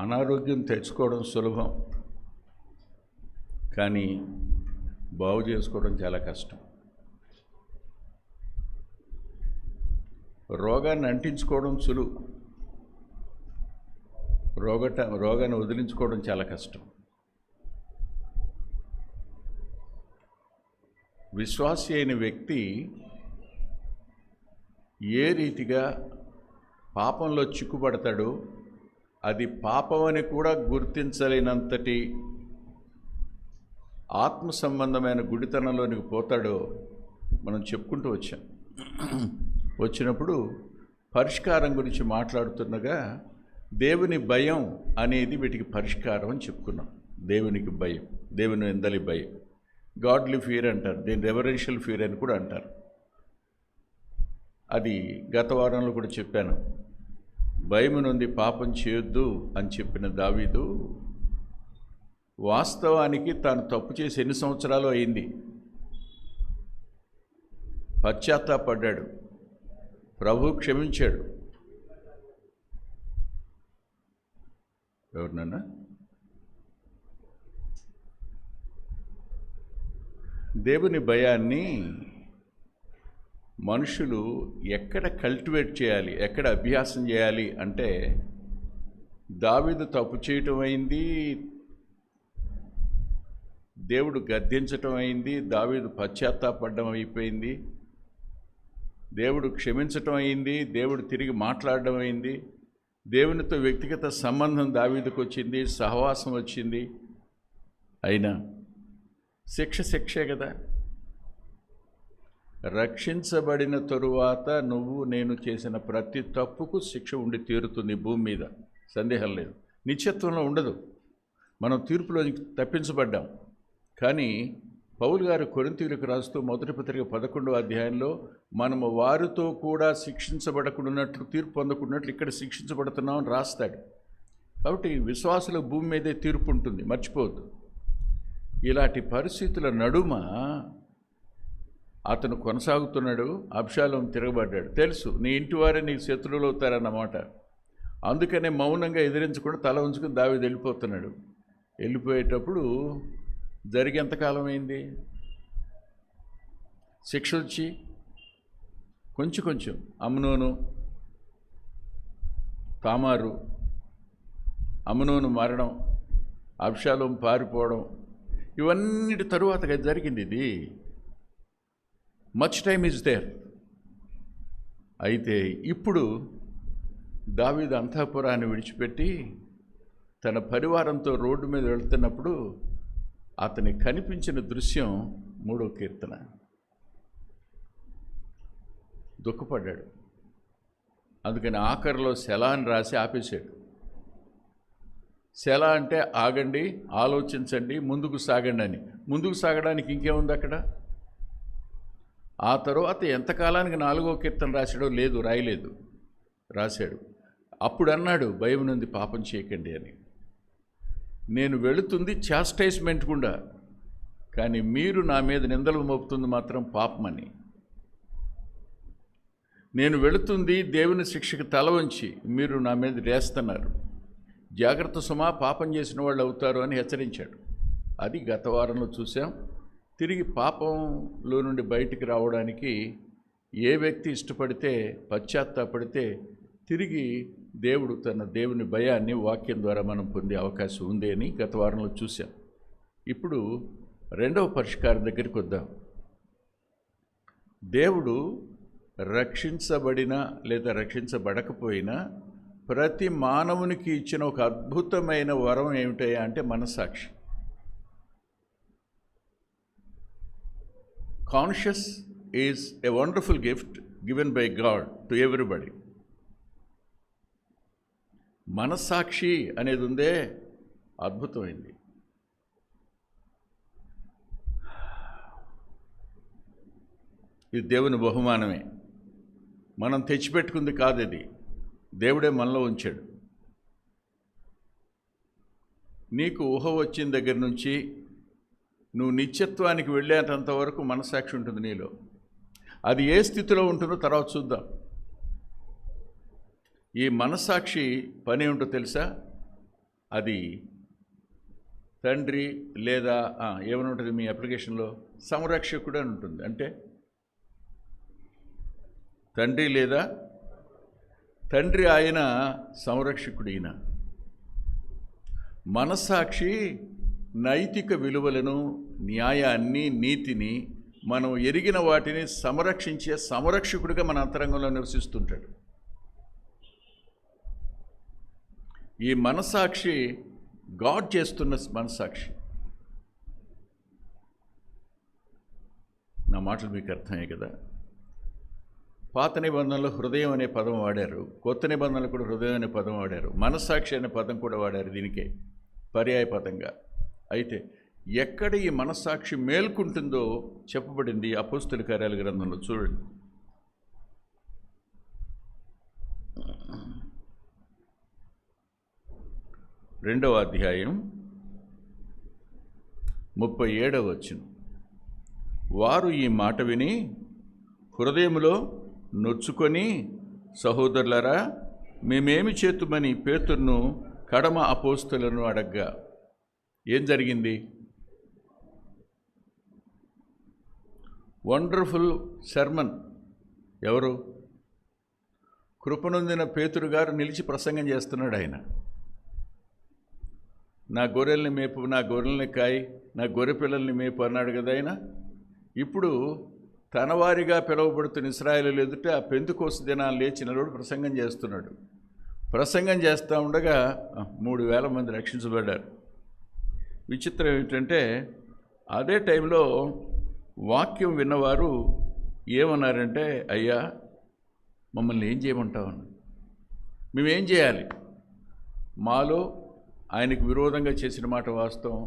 అనారోగ్యం తెచ్చుకోవడం సులభం, కానీ బాగు చేసుకోవడం చాలా కష్టం. రోగాన్ని అంటించుకోవడం సులువు, రోగాన్ని వదిలించుకోవడం చాలా కష్టం. విశ్వాసి అయిన వ్యక్తి ఏ రీతిగా పాపంలో చిక్కుపడతాడో, అది పాపమని కూడా గుర్తించలేనంతటి ఆత్మ సంబంధమైన గుడితనంలోనికి పోతాడో మనం చెప్పుకుంటూ వచ్చినప్పుడు పరిష్కారం గురించి మాట్లాడుతుండగా దేవుని భయం అనేది వీటికి పరిష్కారం అని చెప్పుకున్నాం. దేవునికి భయం, దేవుని ఎందలి భయం, గాడ్లీ ఫియర్ అంటారు, దీని రెవరెన్షియల్ ఫియర్ అని కూడా అంటారు. అది గత వారంలో కూడా చెప్పాను. భయము నుండి పాపం చేయొద్దు అని చెప్పిన దావీదు వాస్తవానికి తాను తప్పు చేసి ఎన్ని సంవత్సరాలు అయింది, పశ్చాత్తాపడ్డాడు, ప్రభు క్షమించాడు. ఎవరినన్నా దేవుని భయాన్ని మనుషులు ఎక్కడ కల్టివేట్ చేయాలి, ఎక్కడ అభ్యాసం చేయాలి అంటే, దావీదు తప్పు చేయటం అయింది, దేవుడు గద్దించటం అయింది, దావీదు పశ్చాత్తాపడ్డం అయిపోయింది, దేవుడు క్షమించటం అయింది, దేవుడు తిరిగి మాట్లాడడం అయింది, దేవునితో వ్యక్తిగత సంబంధం దావీదుకు వచ్చింది, సహవాసం వచ్చింది. అయినా శిక్షే కదా. రక్షించబడిన తరువాత నేను చేసిన ప్రతి తప్పుకు శిక్ష ఉండి తీరుతుంది భూమి మీద, సందేహం లేదు. నిత్యత్వంలో ఉండదు, మనం తీర్పులో తప్పించబడ్డాం. కానీ పౌలు గారు కొరింథీయులకు రాస్తూ మొదటి పత్రిక 11వ అధ్యాయంలో మనము వారితో కూడా శిక్షించబడకున్నట్లు, తీర్పు పొందకున్నట్లు ఇక్కడ శిక్షించబడుతున్నామని రాస్తాడు. కాబట్టి విశ్వాసుల భూమి మీదే తీర్పు ఉంటుంది, మర్చిపోవద్దు. ఇలాంటి పరిస్థితుల నడుమ అతను కొనసాగుతున్నాడు. అబ్షాలోము తిరగబడ్డాడు. తెలుసు నీ ఇంటి వారే నీకు శత్రువులు అవుతారన్నమాట. అందుకనే మౌనంగా ఎదిరించకుండా తల ఉంచుకుని దావీదు వెళ్ళిపోతున్నాడు. వెళ్ళిపోయేటప్పుడు జరిగి ఎంతకాలం అయింది? శిక్ష వచ్చి కొంచెం అమ్నోను, తామారు, అమ్నోను మరణం, అబ్షాలోము పారిపోవడం, ఇవన్నిటి తరువాత జరిగింది ఇది. Much time is there. అయితే ఇప్పుడు దావీదు అంతఃపురాన్ని విడిచిపెట్టి తన పరివారంతో రోడ్డు మీద వెళ్తున్నప్పుడు అతనికి కనిపించిన దృశ్యం 3వ కీర్తన. దుఃఖపడ్డాడు. అందుకని ఆఖరిలో సెలా అని రాసి ఆపేశాడు. సెలా అంటే ఆగండి, ఆలోచించండి, ముందుకు సాగండి అని. ముందుకు సాగడానికి ఇంకేముంది అక్కడ? ఆ తరువాత ఎంతకాలానికి 4వ కీర్తన రాశాడో లేదు, రాయలేదు, రాశాడు. అప్పుడు అన్నాడు, భయం నుండి పాపం చేయకండి అని. నేను వెళుతుంది చాస్టైజ్మెంట్ గుండా, కానీ మీరు నా మీద నిందలు మోపుతుంది మాత్రం పాపమని. నేను వెళుతుంది దేవుని శిక్షకు తల వంచి, మీరు నా మీద వేస్తున్నారు. జాగ్రత్త సుమా, పాపం చేసిన వాళ్ళు అవుతారు అని హెచ్చరించాడు. అది గత వారంలో చూసాం. తిరిగి పాపంలో నుండి బయటికి రావడానికి ఏ వ్యక్తి ఇష్టపడితే, పశ్చాత్తాపడితే తిరిగి దేవుడు తన దేవుని భయాన్ని వాక్యం ద్వారా మనం పొందే అవకాశం ఉంది అని గత వారంలో చూసాం. ఇప్పుడు 2వ పరిష్కారం దగ్గరికి వద్దాం. దేవుడు రక్షించబడినా లేదా రక్షించబడకపోయినా ప్రతి మానవునికి ఇచ్చిన ఒక అద్భుతమైన వరం ఏమిటయ్యా అంటే మనస్సాక్షి. Conscience is a wonderful gift given by God to everybody. మనస్సాక్షి అనేది ఉందే, అద్భుతమైంది. ఇది దేవుని బహుమానమే, మనం తెచ్చిపెట్టుకుంది కాదు. ఇది దేవుడే మనలో ఉంచాడు. నీకు ఊహ వచ్చిన దగ్గర నుంచి నువ్వు నిత్యత్వానికి వెళ్ళేంత వరకు మనస్సాక్షి ఉంటుంది నీలో. అది ఏ స్థితిలో ఉంటుందో తర్వాత చూద్దాం. ఈ మనస్సాక్షి పని ఏమిటో తెలుసా? అది తండ్రి లేదా ఏమని ఉంటుంది మీ అప్లికేషన్లో, సంరక్షకుడు అని ఉంటుంది. అంటే తండ్రి లేదా తండ్రి ఆయన, సంరక్షకుడు ఈయన. మనస్సాక్షి నైతిక విలువలను, న్యాయాన్ని, నీతిని, మనం ఎరిగిన వాటిని సంరక్షించే సంరక్షకుడిగా మన అంతరంగంలో నివసిస్తుంటాడు. ఈ మనస్సాక్షి గాడ్ చేస్తున్న మనస్సాక్షి. నా మాటలు మీకు అర్థమయ్యాయి కదా. పాత నిబంధనలో హృదయం అనే పదం వాడారు, కొత్త నిబంధనలు కూడా హృదయం అనే పదం వాడారు, మనస్సాక్షి అనే పదం కూడా వాడారు దీనికే పర్యాయ పదంగా. అయితే ఎక్కడ ఈ మనస్సాక్షి మేల్కుంటుందో చెప్పబడింది అపోస్తలుల కార్యాల గ్రంథంలో. చూడండి, రెండవ అధ్యాయం 37వ వచనం. వారు ఈ మాట విని హృదయములో నొచ్చుకొని, సహోదరులారా మేమేమి చేతుమని పేతురును కడమ అపోస్తలులను అడగ్గా. ఏం జరిగింది? Wonderful sermon. ఎవరు? కృపనొందిన పేతురు గారు నిలిచి ప్రసంగం చేస్తున్నాడు. ఆయన నా గొర్రెల్ని మేపు, నా గొర్రెల్ని కాయి, నా గొర్రె పిల్లల్ని మేపు అన్నాడు కదా ఆయన. ఇప్పుడు తన వారిగా పిలువబడుతున్న ఇశ్రాయేలు ఎదుట ఆ పెంతెకోస్తు దినాలు లేచినరోడు ప్రసంగం చేస్తున్నాడు. ప్రసంగం చేస్తూ ఉండగా 3,000 మంది రక్షించబడ్డారు. విచిత్రం ఏమిటంటే అదే టైంలో వాక్యం విన్నవారు ఏమన్నారంటే, అయ్యా మమ్మల్ని ఏం చేయమంటావు? మేమేం చేయాలి? మాలో ఆయనకు విరోధంగా చేసిన మాట వాస్తవం,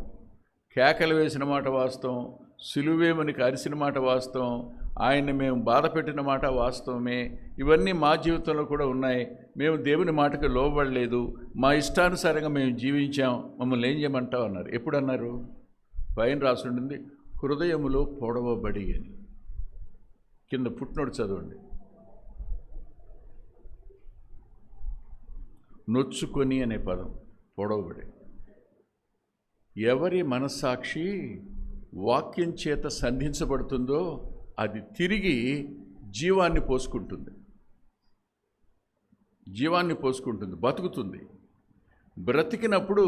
కేకలు వేసిన మాట వాస్తవం, సిలువేమనికి అరిసిన మాట వాస్తవం, ఆయన్ని మేము బాధ పెట్టిన మాట వాస్తవమే. ఇవన్నీ మా జీవితంలో కూడా ఉన్నాయి. మేము దేవుని మాటకు లోబడలేదు, మా ఇష్టానుసారంగా మేము జీవించాం, మమ్మల్ని ఏం చేయమంటావు అన్నారు. ఎప్పుడు అన్నారు? పైన రాసి ఉంటుంది, హృదయములో పొడవబడి అని. కింద పుట్టినోడు చదవండి. నొచ్చుకొని అనే పదం, పొడవబడి. ఎవరి మనస్సాక్షి వాక్యం చేత సంధించబడుతుందో అది తిరిగి జీవాన్ని పోసుకుంటుంది, జీవాన్ని పోసుకుంటుంది, బతుకుతుంది. బ్రతికినప్పుడు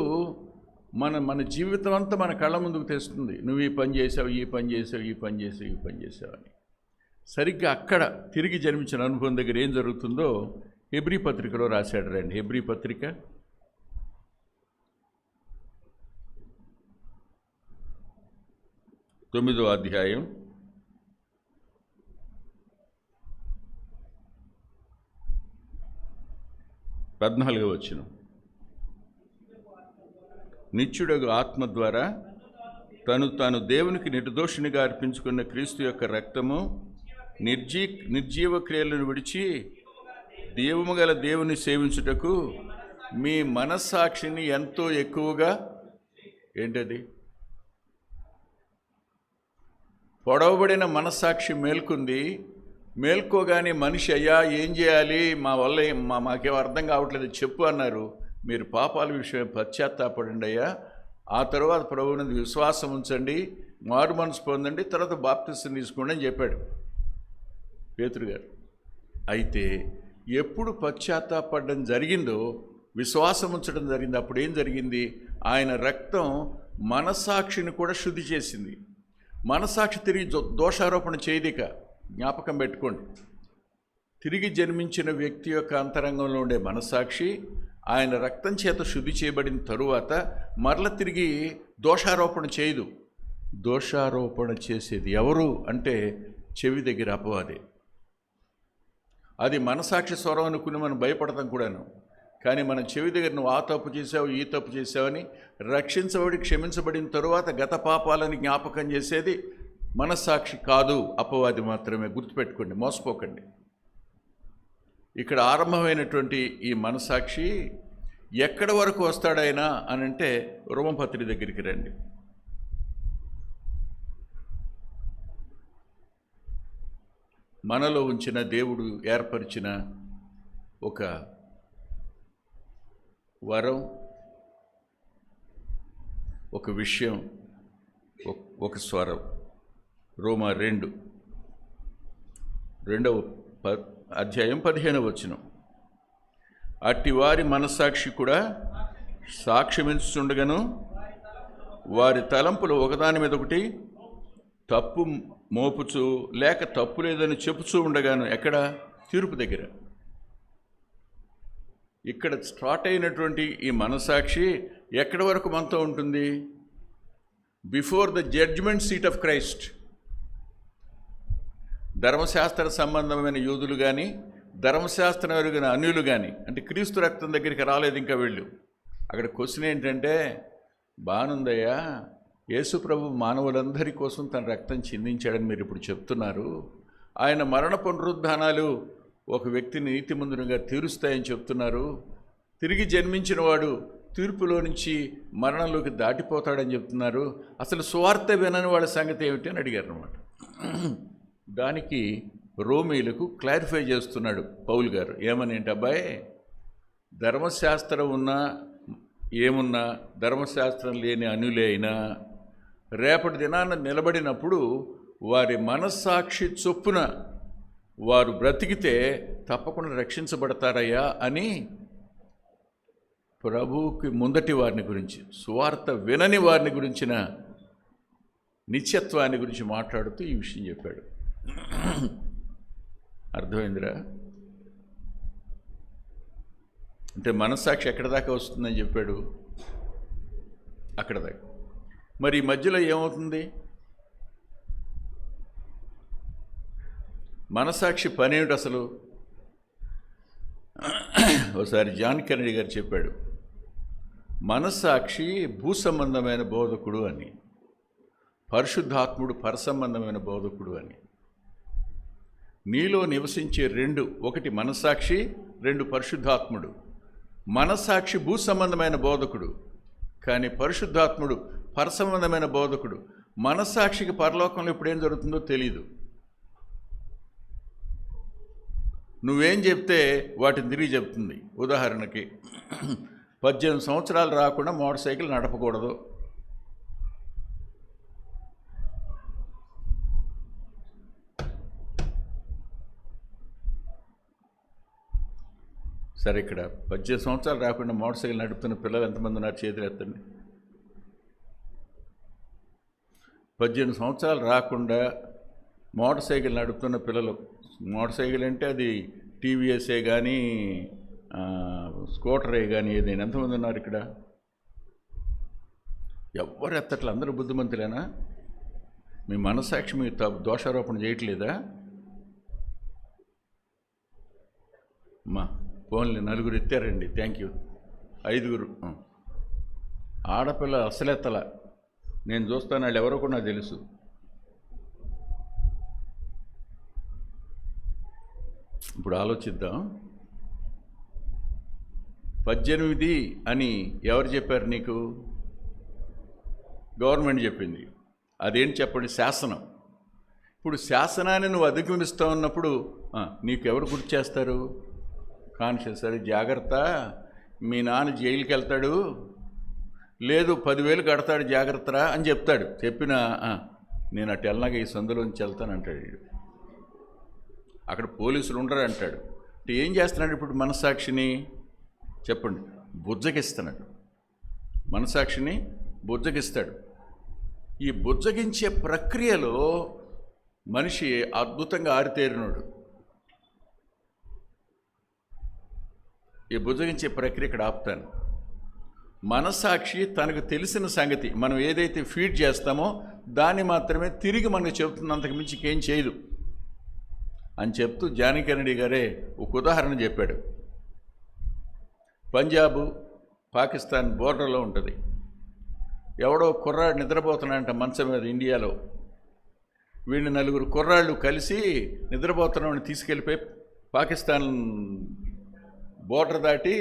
మన జీవితం అంతా మన కళ్ళ ముందుకు తెస్తుంది. నువ్వు ఈ పని చేసావు, ఈ పని చేసావు, ఈ పని చేసావు, ఈ పని చేసావు అని. సరిగ్గా అక్కడ తిరిగి జన్మించిన అనుభవం దగ్గర ఏం జరుగుతుందో హెబ్రీ పత్రికలో రాశాడు. రండి, హెబ్రీ పత్రిక 9వ అధ్యాయం 14వ వచనం. నిత్యుడగు ఆత్మ ద్వారా తాను దేవునికి నిర్దోషినిగా అర్పించుకున్న క్రీస్తు యొక్క రక్తము నిర్జీవ క్రియలను విడిచి జీవము గల దేవుని సేవించుటకు మీ మనస్సాక్షిని ఎంతో ఎక్కువగా, ఏంటది? పొడవబడిన మనస్సాక్షి మేల్కొంది. మేల్కోగానే మనిషి, అయ్యా ఏం చేయాలి, మా వల్ల మాకేం అర్థం కావట్లేదు చెప్పు అన్నారు. మీరు పాపాల విషయం పశ్చాత్తాపడండి అయ్యా, ఆ తర్వాత ప్రభువునందు విశ్వాసం ఉంచండి, మారు మనసు పొందండి, తర్వాత బాప్తిసం తీసుకోండి అని చెప్పాడు పేతురు గారు. అయితే ఎప్పుడు పశ్చాత్తాపడడం జరిగిందో, విశ్వాసం ఉంచడం జరిగింది, అప్పుడు ఏం జరిగింది? ఆయన రక్తం మనస్సాక్షిని కూడా శుద్ధి చేసింది. మనస్సాక్షి తిరిగి దోషారోపణ చేయదిక. జ్ఞాపకం పెట్టుకోండి, తిరిగి జన్మించిన వ్యక్తి యొక్క అంతరంగంలో ఉండే మనస్సాక్షి ఆయన రక్తం చేత శుద్ధి చేయబడిన తరువాత మరల తిరిగి దోషారోపణ చేయదు. దోషారోపణ చేసేది ఎవరు అంటే చెవి దగ్గర అపవాదే. అది మనసాక్షి స్వరం అనుకుని మనం భయపడతాం కూడాను. కానీ మన చెవి దగ్గర నువ్వు ఆ తప్పు చేసావు, ఈ తప్పు చేసావని రక్షించబడి క్షమించబడిన తరువాత గత పాపాలని జ్ఞాపకం చేసేది మనస్సాక్షి కాదు, అపవాది మాత్రమే. గుర్తుపెట్టుకోండి, మోసపోకండి. ఇక్కడ ఆరంభమైనటువంటి ఈ మనస్సాక్షి ఎక్కడి వరకు వస్తాడైనా అని అంటే రోమపత్రి దగ్గరికి రండి. మనలో ఉంచిన దేవుడు ఏర్పరిచిన ఒక వరం, ఒక విషయం, ఒక స్వరం. రోమా 2వ అధ్యాయం 15వ వచనం. అట్టి వారి మనస్సాక్షి కూడా సాక్ష్యమించుచుండగాను వారి తలంపులు ఒకదాని మీద ఒకటి తప్పు మోపుచు లేక తప్పు లేదని చెప్పుచూ ఉండగాను. ఎక్కడ? తీర్పు దగ్గర. ఇక్కడ స్టార్ట్ అయినటువంటి ఈ మనస్సాక్షి ఎక్కడి వరకు మనతో ఉంటుంది? Before the judgement seat of Christ. ధర్మశాస్త్ర సంబంధమైన యూదులు కానీ, ధర్మశాస్త్రం ఎరుగిన అన్యులు కానీ, అంటే క్రీస్తు రక్తం దగ్గరికి రాలేదు ఇంకా వీళ్ళు. అక్కడ క్వశ్చన్ ఏంటంటే, బానుందయ్యా, యేసు ప్రభు మానవులందరి కోసం తన రక్తం చిందించాడని మీరు ఇప్పుడు చెప్తున్నారు. ఆయన మరణ పునరుద్ధానాలు ఒక వ్యక్తిని నీతిమంతునిగా తీరుస్తాయని చెప్తున్నారు. తిరిగి జన్మించిన వాడు తీర్పులో నుంచి మరణంలోకి దాటిపోతాడని చెప్తున్నారు. అసలు సువార్త వినని వాళ్ళ సంగతి ఏమిటి అని అడిగారు అన్నమాట. దానికి రోమీలకు క్లారిఫై చేస్తున్నాడు పౌలు గారు. ఏమని అంటే, అబ్బాయి, ధర్మశాస్త్రం ఉన్నా ఏమున్నా, ధర్మశాస్త్రం లేని అనులే అయినా రేపటి దినాన నిలబడినప్పుడు వారి మనస్సాక్షి చొప్పున వారు బ్రతికితే తప్పకుండా రక్షించబడతారయ్యా అని ప్రభువుకి ముందటి వారిని గురించి, సువార్త వినని వారిని గురించిన నిత్యత్వాన్ని గురించి మాట్లాడుతూ ఈ విషయం చెప్పాడు. అర్థమైందిరా? అంటే మనస్సాక్షి ఎక్కడి దాకా వస్తుందని చెప్పాడు, అక్కడ దాకా. మరి ఈ మధ్యలో ఏమవుతుంది? మనస్సాక్షి పని ఏమిటి అసలు? ఒకసారి జాన్ కెనడీ గారు చెప్పాడు, మనస్సాక్షి భూసంబంధమైన బోధకుడు అని, పరిశుద్ధాత్ముడు పరసంబంధమైన బోధకుడు అని. నీలో నివసించే రెండు, ఒకటి మనస్సాక్షి, రెండు పరిశుద్ధాత్ముడు. మనస్సాక్షి భూసంబంధమైన బోధకుడు, కానీ పరిశుద్ధాత్ముడు పరసంబంధమైన బోధకుడు. మనస్సాక్షికి పరలోకంలో ఇప్పుడు ఏం జరుగుతుందో తెలీదు. నువ్వేం చెప్తే వాటిని తిరిగి చెప్తుంది. ఉదాహరణకి 18 సంవత్సరాలు రాకుండా మోటార్ సైకిల్ నడపకూడదు. సరే, ఇక్కడ 18 సంవత్సరాలు రాకుండా మోటార్ సైకిల్ నడుపుతున్న పిల్లలు ఎంతమంది ఉన్నారు? చేతులు ఎత్తండి. 18 సంవత్సరాలు రాకుండా మోటార్ సైకిల్ నడుపుతున్న పిల్లలు, మోటార్ సైకిల్ అంటే అది టీవీఎస్ఏ కానీ స్కూటరే కానీ ఏదైనా ఎంతమంది ఉన్నారు ఇక్కడ? ఎవరు ఎత్తట్లు, అందరూ బుద్ధిమంతులేనా? మీ మనస్సాక్షి మీ దోషారోపణ చేయట్లేదా? అమ్మా ఫోన్లు 4 ఎత్తారండి, థ్యాంక్ యూ. 5 ఆడపిల్ల అసలెత్తల. నేను చూస్తాను, వాళ్ళు ఎవరో కూడా నాకు తెలుసు. ఇప్పుడు ఆలోచిద్దాం. 18 అని ఎవరు చెప్పారు నీకు? గవర్నమెంట్ చెప్పింది. అదేంటి చెప్పండి? శాసనం. ఇప్పుడు శాసనాన్ని నువ్వు అధిగమిస్తూ ఉన్నప్పుడు నీకు ఎవరు గుర్తు చేస్తారు? కాన్షియస్. అది జాగ్రత్త, మీ నాన్న జైలుకి వెళ్తాడు, లేదు 10,000 కడతాడు, జాగ్రత్తరా అని చెప్తాడు. చెప్పినా నేను అటు వెళ్ళనాక ఈ సందులోంచి వెళ్తాను అంటాడు. అక్కడ పోలీసులు ఉండరు అంటాడు. అంటే ఏం చేస్తున్నాడు ఇప్పుడు? మనస్సాక్షిని చెప్పండి, బుజ్జగిస్తున్నాడు. మనస్సాక్షిని బుజ్జగిస్తాడు. ఈ బుజ్జగించే ప్రక్రియలో మనిషి అద్భుతంగా ఆరితేరినాడు. ఈ బుజ్జగించే ప్రక్రియ ఇక్కడ ఆపుతాను. మనస్సాక్షి తనకు తెలిసిన సంగతి మనం ఏదైతే ఫీడ్ చేస్తామో దాన్ని మాత్రమే తిరిగి మనకు చెబుతున్నంతకు మించి ఇంకేం చేయదు అని చెప్తూ జాన్ కెనడీ గారే ఒక ఉదాహరణ చెప్పాడు. పంజాబ్ పాకిస్తాన్ బోర్డర్లో ఉంటుంది. ఎవడో కుర్రాడు నిద్రపోతున్నాడంట మంచం మీద ఇండియాలో. వీడిని 4 కుర్రాళ్ళు కలిసి నిద్రపోతున్నాడని తీసుకెళ్ళిపోయి పాకిస్తాన్ బోర్డర్ దాటి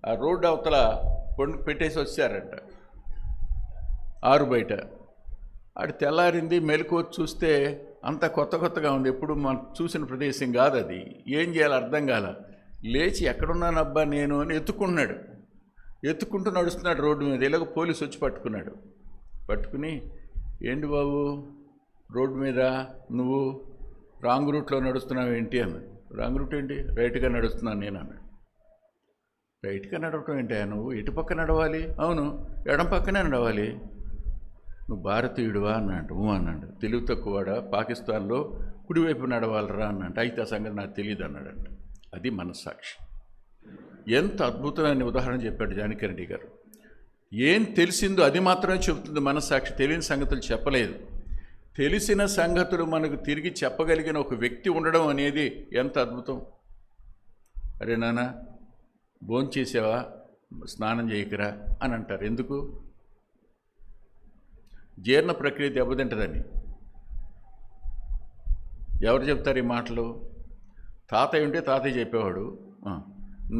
ఆ రోడ్డు అవతల పెట్టేసి వచ్చారంట, ఆరు బయట. ఆడు తెల్లారింది, మెలకు చూస్తే అంతా కొత్తగా ఉంది. ఎప్పుడు మనం చూసిన ప్రదేశం కాదు అది. ఏం చేయాలో అర్థం కాల. లేచి ఎక్కడున్నానబ్బా నేను అని ఎత్తుకుంటూ నడుస్తున్నాడు రోడ్డు మీద. ఇలాగ పోలీసు వచ్చి పట్టుకున్నాడు. పట్టుకుని, ఏంటి బాబు రోడ్డు మీద నువ్వు రాంగ్ రూట్లో నడుస్తున్నావు ఏంటి అన్నాడు. రాంగ్ రూట్ ఏంటి? రైట్గా నడుస్తున్నాను నేను అన్నాడు. రైట్గా నడవటం ఏంటి? నువ్వు ఇటు పక్క నడవాలి. అవును, ఎడం పక్కనే నడవాలి. నువ్వు భారతీయుడువా అన్నాడు. అన్నాడు. తెలివి తక్కువవాడా? పాకిస్తాన్లో కుడివైపు నడవాలరా అన్నాడు. అయితే ఆ సంగతి నాకు తెలియదు అన్నాడంట. అది మనస్సాక్షి. ఎంత అద్భుతమైన ఉదాహరణ చెప్పాడు జానకి రెడ్డి గారు. ఏం తెలిసిందో అది మాత్రమే చెబుతుంది మనస్సాక్షి. తెలియని సంగతులు చెప్పలేదు. తెలిసిన సంగతులు మనకు తిరిగి చెప్పగలిగిన ఒక వ్యక్తి ఉండడం అనేది ఎంత అద్భుతం. అరే నాన్న భోంచేసావా, స్నానం చేయకరా అని అంటారు. ఎందుకు? జీర్ణ ప్రక్రియ దెబ్బతింటదని. ఎవరు చెప్తారు ఈ మాటలు? తాతయ్య ఉంటే తాతయ్య చెప్పేవాడు,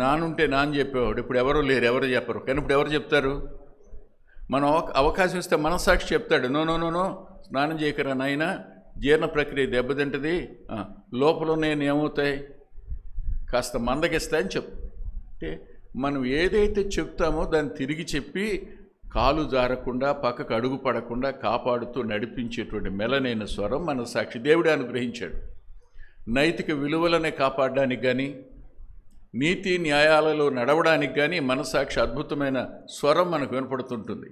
నానుంటే నాన్న చెప్పేవాడు. ఇప్పుడు ఎవరు లేరు, ఎవరు చెప్పరు. కానీ ఇప్పుడు ఎవరు చెప్తారు? మనం అవకాశం ఇస్తే మనస్సాక్షి చెప్తాడు, నో నో నో నో స్నానం చేయకరా నాయన, జీర్ణ ప్రక్రియ దెబ్బతింటది, లోపల నేను ఏమవుతాయి, కాస్త మందగిస్తాయని చెప్పు. అంటే మనం ఏదైతే చెప్తామో దాన్ని తిరిగి చెప్పి కాలు జారకుండా పక్కకు అడుగు పడకుండా కాపాడుతూ నడిపించేటువంటి మెలనైన స్వరం మనస్సాక్షి దేవుడే అనుగ్రహించాడు. నైతిక విలువలనే కాపాడడానికి కానీ నీతి న్యాయాలలో నడవడానికి కానీ మనస్సాక్షి అద్భుతమైన స్వరం మనకు వినపడుతుంటుంది,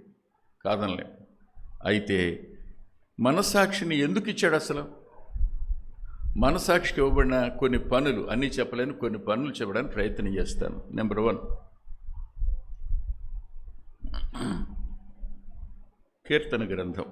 కాదనలే. అయితే మనస్సాక్షిని ఎందుకు ఇచ్చాడు అసలు? మనస్సాక్షికి ఇవ్వబడిన కొన్ని పనులు, అన్నీ చెప్పలేను, కొన్ని పనులు చెప్పడానికి ప్రయత్నం చేస్తాను. నెంబర్ 1, కీర్తన గ్రంథం.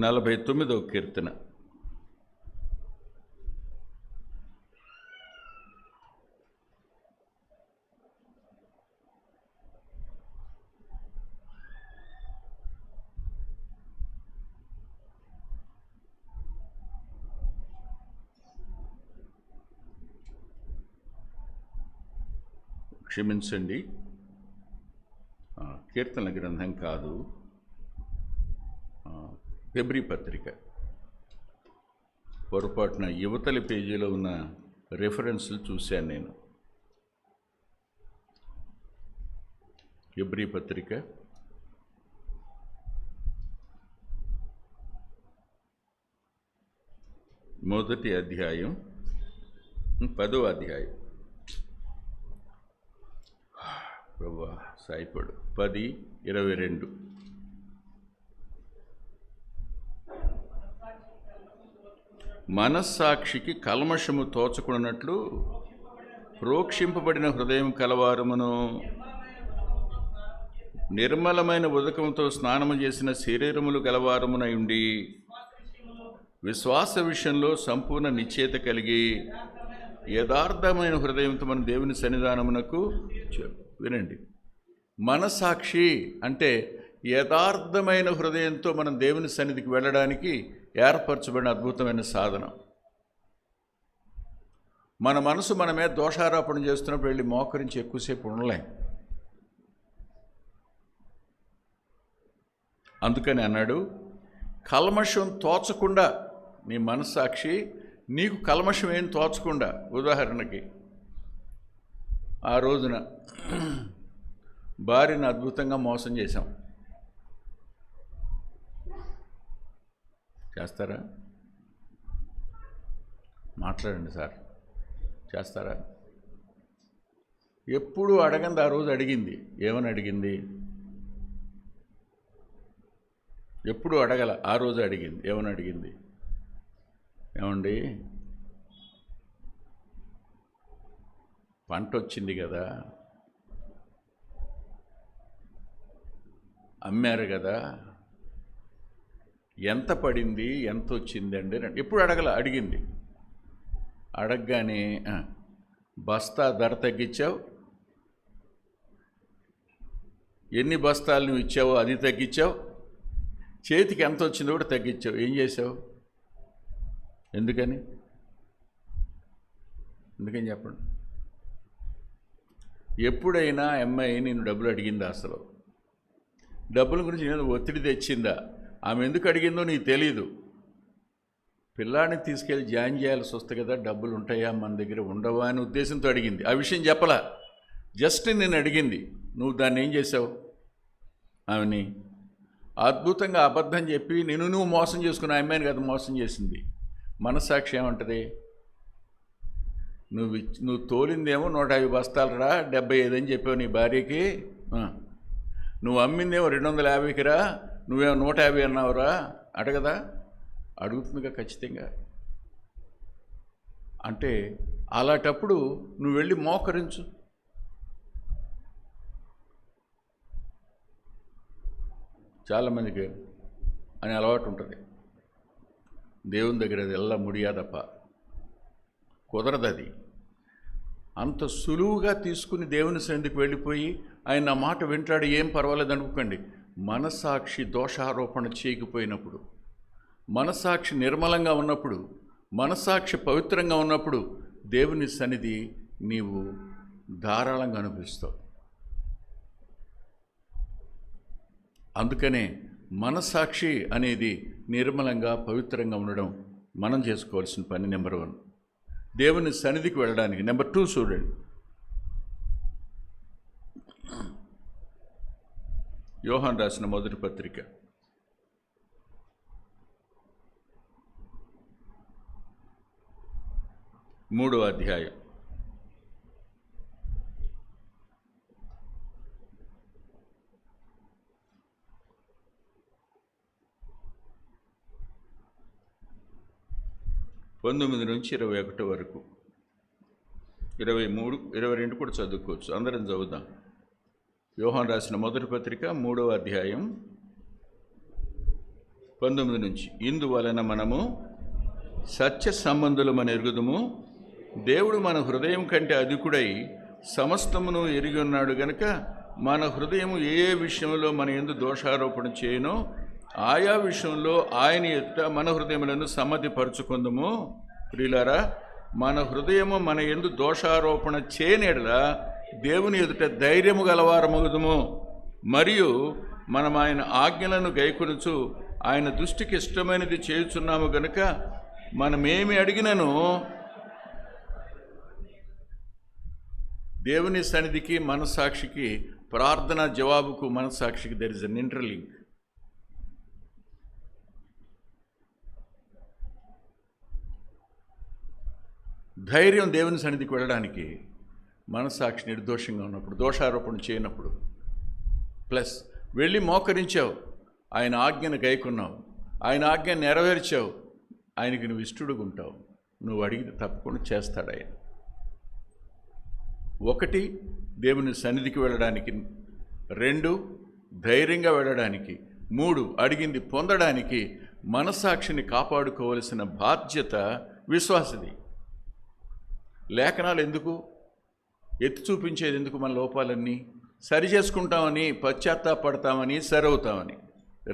నలభై 49వ కీర్తన. క్షమించండి, కీర్తన గ్రంథం కాదు, హెబ్రీ పత్రిక. పొరపాటున యువతలి పేజీలో ఉన్న రెఫరెన్స్లు చూశాను నేను. హెబ్రీ పత్రిక 1వ అధ్యాయం 10వ అధ్యాయం. ప్రభా సాయిపడు. 10:22. మనస్సాక్షికి కల్మషము తోచకున్నట్లు ప్రోక్షింపబడిన హృదయం కలవారమును నిర్మలమైన ఉదకంతో స్నానము చేసిన శరీరములు గలవారమునై ఉండి విశ్వాస విషయంలో సంపూర్ణ నిశ్చయత కలిగి యథార్థమైన హృదయంతో మన దేవుని సన్నిధానమునకు వినండి. మనస్సాక్షి అంటే యథార్థమైన హృదయంతో మనం దేవుని సన్నిధికి వెళ్ళడానికి ఏర్పరచబడిన అద్భుతమైన సాధనం. మన మనసు మనమే దోషారోపణ చేస్తున్నప్పుడు వెళ్ళి మోకరించి ఎక్కువసేపు ఉండలేం. అందుకని అన్నాడు, కల్మషం తోచకుండా నీ మనస్సాక్షి నీకు కల్మషం ఏం తోచకుండా. ఉదాహరణకి ఆ రోజున భార్యను అద్భుతంగా మోసం చేశాం. చేస్తారా? మాట్లాడండి సార్. చేస్తారా? ఎప్పుడు అడగంది ఆ రోజు అడిగింది. ఏమని అడిగింది? ఎప్పుడు అడగల, ఆ రోజు అడిగింది. ఏమని అడిగింది? ఏమండి పంట వచ్చింది కదా, అమ్మారు కదా, ఎంత పడింది, ఎంత వచ్చిందండి? ఎప్పుడు అడగల, అడిగింది. అడగగానే బస్తా ధర తగ్గించావు, ఎన్ని బస్తాలు నువ్వు ఇచ్చావో అది తగ్గించావు, చేతికి ఎంత వచ్చిందో కూడా తగ్గించావు. ఏం చేసావు? ఎందుకని చెప్పండి. ఎప్పుడైనా అమ్మాయి నేను డబ్బులు అడిగిందా? అసలు డబ్బుల గురించి నేను ఒత్తిడి తెచ్చిందా? ఆమె ఎందుకు అడిగిందో నీకు తెలీదు. పిల్లాడిని తీసుకెళ్ళి జాయిన్ చేయాల్సి వస్తుంది కదా, డబ్బులు ఉంటాయా మన దగ్గర, ఉండవా అని ఉద్దేశంతో అడిగింది. ఆ విషయం చెప్పలా, జస్ట్ నేను అడిగింది. నువ్వు దాన్ని ఏం చేసావు? ఆమెని అద్భుతంగా అబద్ధం చెప్పి నువ్వు మోసం చేసుకున్న అమ్మాయిని కదా మోసం చేసింది. మనస్సాక్షి ఏమంటుంది? నువ్వు తోలిందేమో 150 బస్తాలు రా, 75 అని చెప్పావు నీ భార్యకి. నువ్వు అమ్మిందేమో 250కి రా, నువ్వేమో 150 అన్నావురా. అడగదా? అడుగుతుందిగా ఖచ్చితంగా. అంటే అలాంటప్పుడు నువ్వు వెళ్ళి మోకరించు. చాలామందికి అని అలవాటు ఉంటుంది. దేవుని దగ్గర అది ఎలా ముడియాదప్ప, కుదరదు. అది అంత సులువుగా తీసుకుని దేవుని సన్నిధికి వెళ్ళిపోయి ఆయన నా మాట వింటాడు, ఏం పర్వాలేదు అనుకోకండి. మనస్సాక్షి దోషారోపణ చేయకపోయినప్పుడు, మనస్సాక్షి నిర్మలంగా ఉన్నప్పుడు, మనస్సాక్షి పవిత్రంగా ఉన్నప్పుడు దేవుని సన్నిధి నీవు ధారాళంగా అనిపిస్తావు. అందుకనే మనస్సాక్షి అనేది నిర్మలంగా పవిత్రంగా ఉండడం మనం చేసుకోవాల్సిన పని. నెంబర్ 1 దేవుని సన్నిధికి వెళ్ళడానికి. నెంబర్ 2 చూడండి, యోహాను రాసిన మొదటి పత్రిక 3వ అధ్యాయం 19 నుంచి 21 వరకు, 23, 22 కూడా చదువుకోవచ్చు. అందరం చదువుదాం. యోహాను రాసిన మొదటి పత్రిక 3వ అధ్యాయం 19 నుంచి. ఇందువలన మనము సత్య సంబంధులమని ఎరుగుదుము, దేవుడు మన హృదయం కంటే అధికుడై సమస్తమును ఎరిగి ఉన్నాడు గనుక మన హృదయము ఏ విషయంలో మన యందు దోషారోపణ చేయనో ఆయా విషయంలో ఆయన ఎదుట మన హృదయములను సమ్మతిపరుచుకుందుము. ప్రియులారా, మన హృదయము మన యందు దోషారోపణ చేయనేడల దేవుని ఎదుట ధైర్యము గలవారమగుదుము. మరియు మనం ఆయన ఆజ్ఞలను గైకొనుచు ఆయన దృష్టికి ఇష్టమైనది చేయుచున్నాము గనుక మనమేమి అడిగినను దేవుని సన్నిధికి మనస్సాక్షికి, ప్రార్థన జవాబుకు మనస్సాక్షికి దెర్ ఇస్ అన్ ఇంటర్లింక్. ధైర్యం దేవుని సన్నిధికి వెళ్ళడానికి మనస్సాక్షి నిర్దోషంగా ఉన్నప్పుడు, దోషారోపణ చేయనప్పుడు, ప్లస్ వెళ్ళి మోకరించావు, ఆయన ఆజ్ఞను గైకొన్నావు, ఆయన ఆజ్ఞను నెరవేర్చావు, ఆయనకి నువ్వు ఇష్టడుగా ఉంటావు, నువ్వు అడిగితే తప్పకుండా చేస్తాడు ఆయన. 1 దేవుని సన్నిధికి వెళ్ళడానికి, 2 ధైర్యంగా వెళ్ళడానికి, 3 అడిగింది పొందడానికి మనస్సాక్షిని కాపాడుకోవలసిన బాధ్యత విశ్వాసది. లేఖనాలు ఎందుకు ఎత్తి చూపించేది? ఎందుకు? మన లోపాలన్నీ సరి చేసుకుంటామని, పశ్చాత్తాపడతామని, సరవుతామని.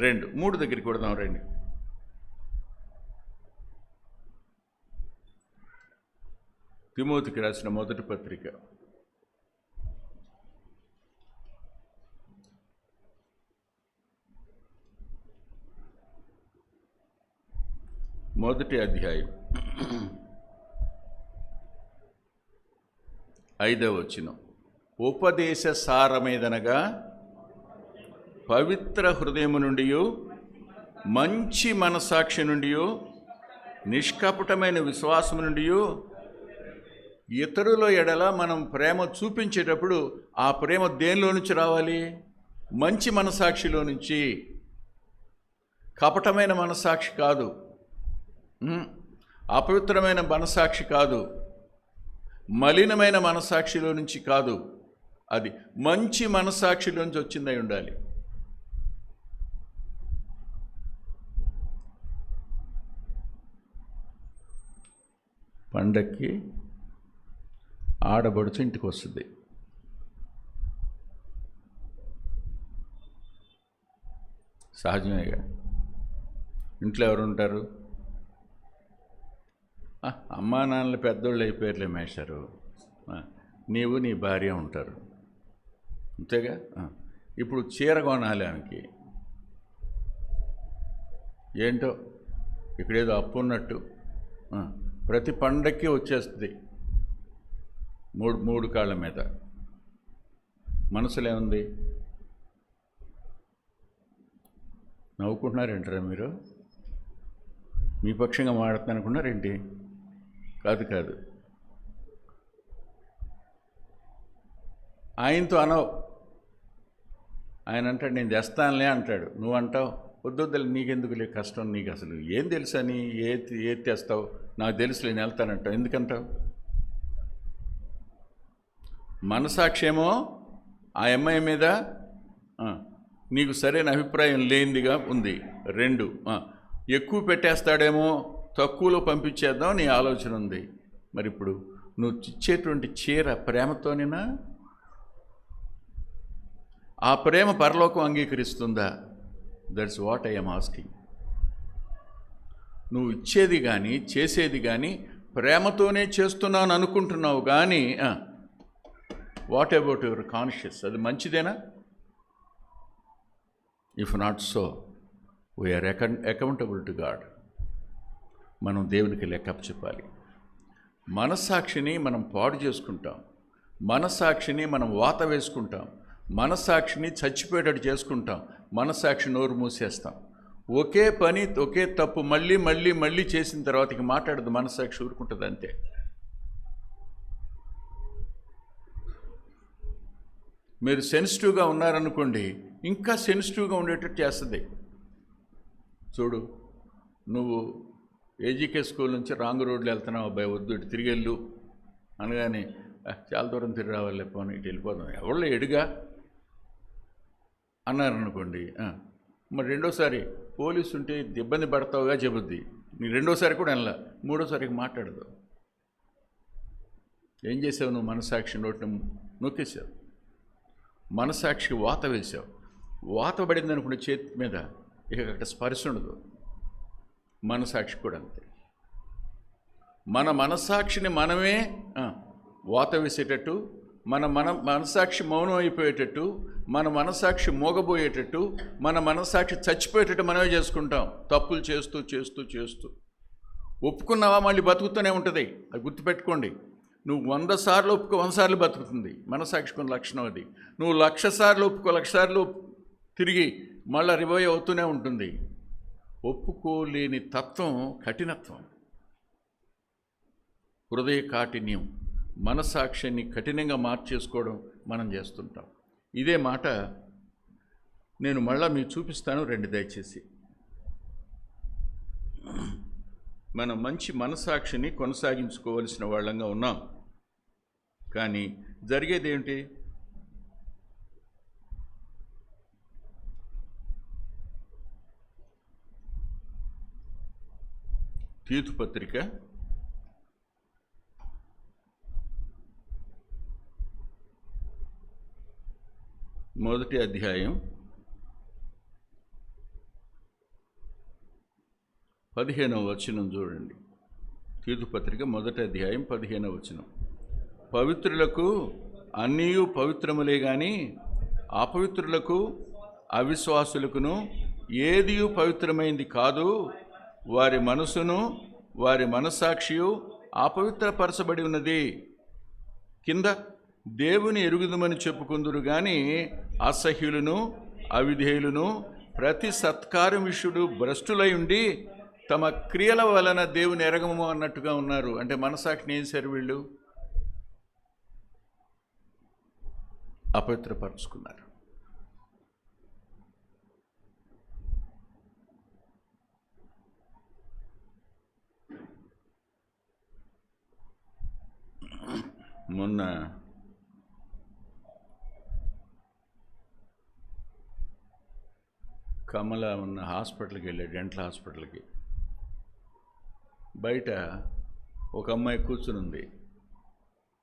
2, 3 దగ్గరికి కొడదాం రండి. తిమోతికి రాసిన మొదటి పత్రిక 1వ అధ్యాయం 5వ వచనం. ఉపదేశ సారమేదనగా పవిత్ర హృదయము నుండి, మంచి మనస్సాక్షి నుండి, నిష్కపటమైన విశ్వాసము నుండి ఇతరుల ఎడల మనం ప్రేమ చూపించేటప్పుడు ఆ ప్రేమ దేనిలో నుంచి రావాలి? మంచి మనస్సాక్షిలో నుంచి. కపటమైన మనస్సాక్షి కాదు, అపవిత్రమైన మనస్సాక్షి కాదు, మలినమైన మనస్సాక్షిలో నుంచి కాదు. అది మంచి మనస్సాక్షిలో నుంచి వచ్చిందై ఉండాలి. పండక్కి ఆడబడుచు ఇంటికి వస్తుంది. సహజమేగా. ఇంట్లో ఎవరు ఉంటారు? అమ్మా నాన్నలు పెద్దోళ్ళు అయిపోయారులే మేషారు, నీవు నీ భార్య ఉంటారు, అంతేగా. ఇప్పుడు చీర కొనాలి ఆమెకి, ఏంటో ఇక్కడేదో అప్పు ఉన్నట్టు ప్రతి పండక్కి వచ్చేస్తుంది మూడు కాళ్ళ మీద. మనసులో ఏముంది? నవ్వుకుంటున్నారేంటారా మీరు? మీ పక్షంగా మాట్లాడుతున్నా అనుకున్నారేంటి? కాదు. ఆయనతో అనవు. ఆయన అంటాడు నేను తెస్తానులే అంటాడు. నువ్వు అంటావు వద్దు నీకెందుకులే కష్టం, నీకు అసలు ఏం తెలుసు అని ఏది తెస్తావు, నాకు తెలుసులే నేను వెళ్తానంటావు. ఎందుకంటావు? మనసాక్షేమో ఆ అమ్మాయి మీద నీకు సరైన అభిప్రాయం లేనిదిగా ఉంది. 2 ఎక్కువ పెట్టేస్తాడేమో, తక్కువలో పంపించేద్దాం నీ ఆలోచన ఉంది. మరి ఇప్పుడు నువ్వు ఇచ్చేటువంటి చీర ప్రేమతోనేనా? ఆ ప్రేమ పరలోకం అంగీకరిస్తుందా? That's what I am asking. నువ్వు ఇచ్చేది కానీ చేసేది కానీ ప్రేమతోనే చేస్తున్నాను అనుకుంటున్నావు కానీ వాట్ అబౌట్ యువర్ కాన్షియస్? అది మంచిదేనా? If not so we are accountable to God. మనం దేవునికి లెక్కప్ చెప్పాలి. మనస్సాక్షిని మనం పాడు చేసుకుంటాం, మనస్సాక్షిని మనం వాత వేసుకుంటాం, మనస్సాక్షిని చచ్చిపోయేటట్టు చేసుకుంటాం, మనస్సాక్షి నోరు మూసేస్తాం. ఒకే పని ఒకే తప్పు మళ్ళీ మళ్ళీ మళ్ళీ చేసిన తర్వాత ఇక మాట్లాడదు, మనస్సాక్షి ఊరుకుంటుంది అంతే. మీరు సెన్సిటివ్గా ఉన్నారనుకోండి, ఇంకా సెన్సిటివ్గా ఉండేటట్టు చేస్తుంది. చూడు, నువ్వు ఏజీకే స్కూల్ నుంచి రాంగ్ రోడ్లో వెళ్తున్నావు, అబ్బాయి వద్దు ఇటు తిరిగి వెళ్ళు అనగానే చాలా దూరం తిరిగి రావాలి పోనీ ఇటు వెళ్ళిపోతాం, ఎవరో ఎడుగా అన్నారనుకోండి. మరి రెండోసారి పోలీసు ఉంటే ఇబ్బంది పడతావుగా చెబుద్ది. నీ రెండోసారి కూడా వెళ్ళా, మూడోసారికి మాట్లాడదు. ఏం చేసావు నువ్వు? మనసాక్షి నోటిని నొక్కేసావు, మనసాక్షికి వాత వేసావు. వాత పడింది అనుకునే చేతి మీద ఇక అక్కడ స్పర్శ ఉండదు. మనసాక్షి కూడా అంతే. మన మనసాక్షిని మనమే వాత వేసేటట్టు, మన మనసాక్షి మౌనం అయిపోయేటట్టు, మన మనసాక్షి మోగబోయేటట్టు, మన మనసాక్షి చచ్చిపోయేటట్టు మనమే చేసుకుంటాం, తప్పులు చేస్తూ చేస్తూ చేస్తూ. ఒప్పుకున్నావా మళ్ళీ బతుకుతూనే ఉంటుంది. అది గుర్తుపెట్టుకోండి. నువ్వు 100 సార్లు ఒప్పుకో, 100 సార్లు బతుకుతుంది. మనసాక్షికున్న లక్షణం అది. నువ్వు 1,00,000 సార్లు ఒప్పుకో, 1,00,000 సార్లు తిరిగి మళ్ళీ రివైవ్ అవుతూనే ఉంటుంది. ఒప్పుకోలేని తత్వం కఠినత్వం, హృదయ కాఠిన్యం, మనసాక్షిని కఠినంగా మార్చేసుకోవడం మనం చేస్తుంటాం. ఇదే మాట నేను మళ్ళా మీకు చూపిస్తాను, రండి దయచేసి. మనం మంచి మనసాక్షిని కొనసాగించుకోవలసిన వాళ్ళంగా ఉన్నాం. కానీ జరిగేది ఏమిటి? తీతు పత్రిక 1వ అధ్యాయం 15వ వచనం చూడండి. తీతు పత్రిక 1వ అధ్యాయం 15వ వచనం. పవిత్రులకు అన్నీయు పవిత్రములే గాని అపవిత్రులకు అవిశ్వాసులకును ఏదియు పవిత్రమైంది కాదు. వారి మనసును వారి మనస్సాక్షియు అపవిత్రపరచబడి ఉన్నది. కింద దేవుని ఎరుగుదమని చెప్పుకుందురు గాని అసహ్యులను అవిధేయులను ప్రతి సత్కారం విషయుడు భ్రష్టులై ఉండి తమ క్రియల వలన దేవుని ఎరగము అన్నట్టుగా ఉన్నారు. అంటే మనసాక్షిని ఏం చేశారు వీళ్ళు? అపవిత్రపరుచుకున్నారు. మొన్న కమల ఉన్న హాస్పిటల్కి వెళ్ళాడు, డెంటల్ హాస్పిటల్కి. బయట ఒక అమ్మాయి కూర్చుని ఉంది.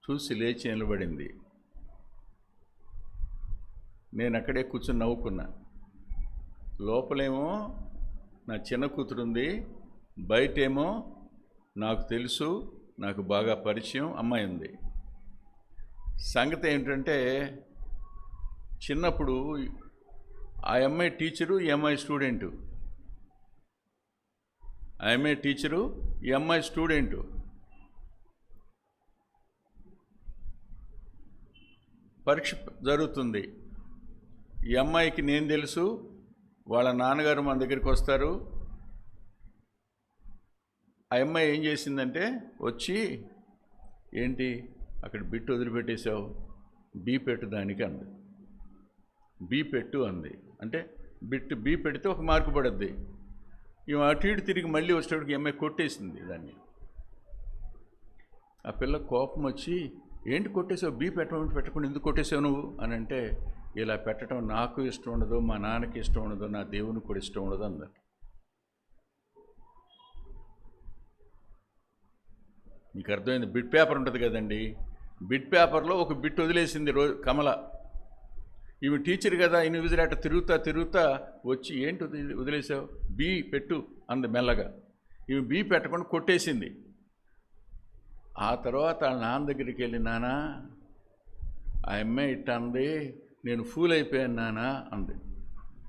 చూసి లేచి నిలబడింది. నేను అక్కడే కూర్చుని నవ్వుకున్నా. లోపలేమో నా చిన్న కూతురు ఉంది, బయటేమో నాకు తెలుసు, నాకు బాగా పరిచయం అమ్మాయి ఉంది. సంగతి ఏంటంటే చిన్నప్పుడు ఆ అమ్మాయి టీచరు, ఈ అమ్మాయి స్టూడెంటు. ఆ అమ్మాయి టీచరు, ఈ అమ్మాయి స్టూడెంటు. పరీక్ష జరుగుతుంది. ఈ అమ్మాయికి నేను తెలుసు, వాళ్ళ నాన్నగారు మన దగ్గరికి వస్తారు. ఆ అమ్మాయి ఏం చేసిందంటే వచ్చి, ఏంటి అక్కడ బిట్ వదిలిపెట్టేశావు, బీ పెట్టు దానికి అంది. బీ పెట్టు అంది. అంటే బిట్ బీ పెడితే ఒక మార్కు పడుద్ది. ఇవి అటు ఇటు తిరిగి మళ్ళీ వచ్చేటప్పటికి అమ్మాయి కొట్టేసింది దాన్ని. ఆ పిల్ల కోపం వచ్చి, ఏంటి కొట్టేసావు, బీ పెట్టకుండా ఎందుకు కొట్టేసావు నువ్వు అని అంటే, ఇలా పెట్టడం నాకు ఇష్టం ఉండదు, మా నాన్నకి ఇష్టం ఉండదు, నా దేవునికి కూడా ఇష్టం ఉండదు అందరు. మీకు అర్థమైంది? బిట్ పేపర్ ఉంటుంది కదండి, బిట్ పేపర్లో ఒక బిట్ వదిలేసింది కమల. ఈమె టీచర్ కదా, ఇన్విజిలేట తిరుగుతా వచ్చి, ఏంటి వదిలేసావు, బీ పెట్టు అంది మెల్లగా. ఈమె బీ పెట్టకుండా కొట్టేసింది. ఆ తర్వాత వాళ్ళ నాన్న దగ్గరికి వెళ్ళి, నాన్న ఆ అమ్మాయి ఇట్ట అంది, నేను ఫూల్ అయిపోయాను నాన్న అంది.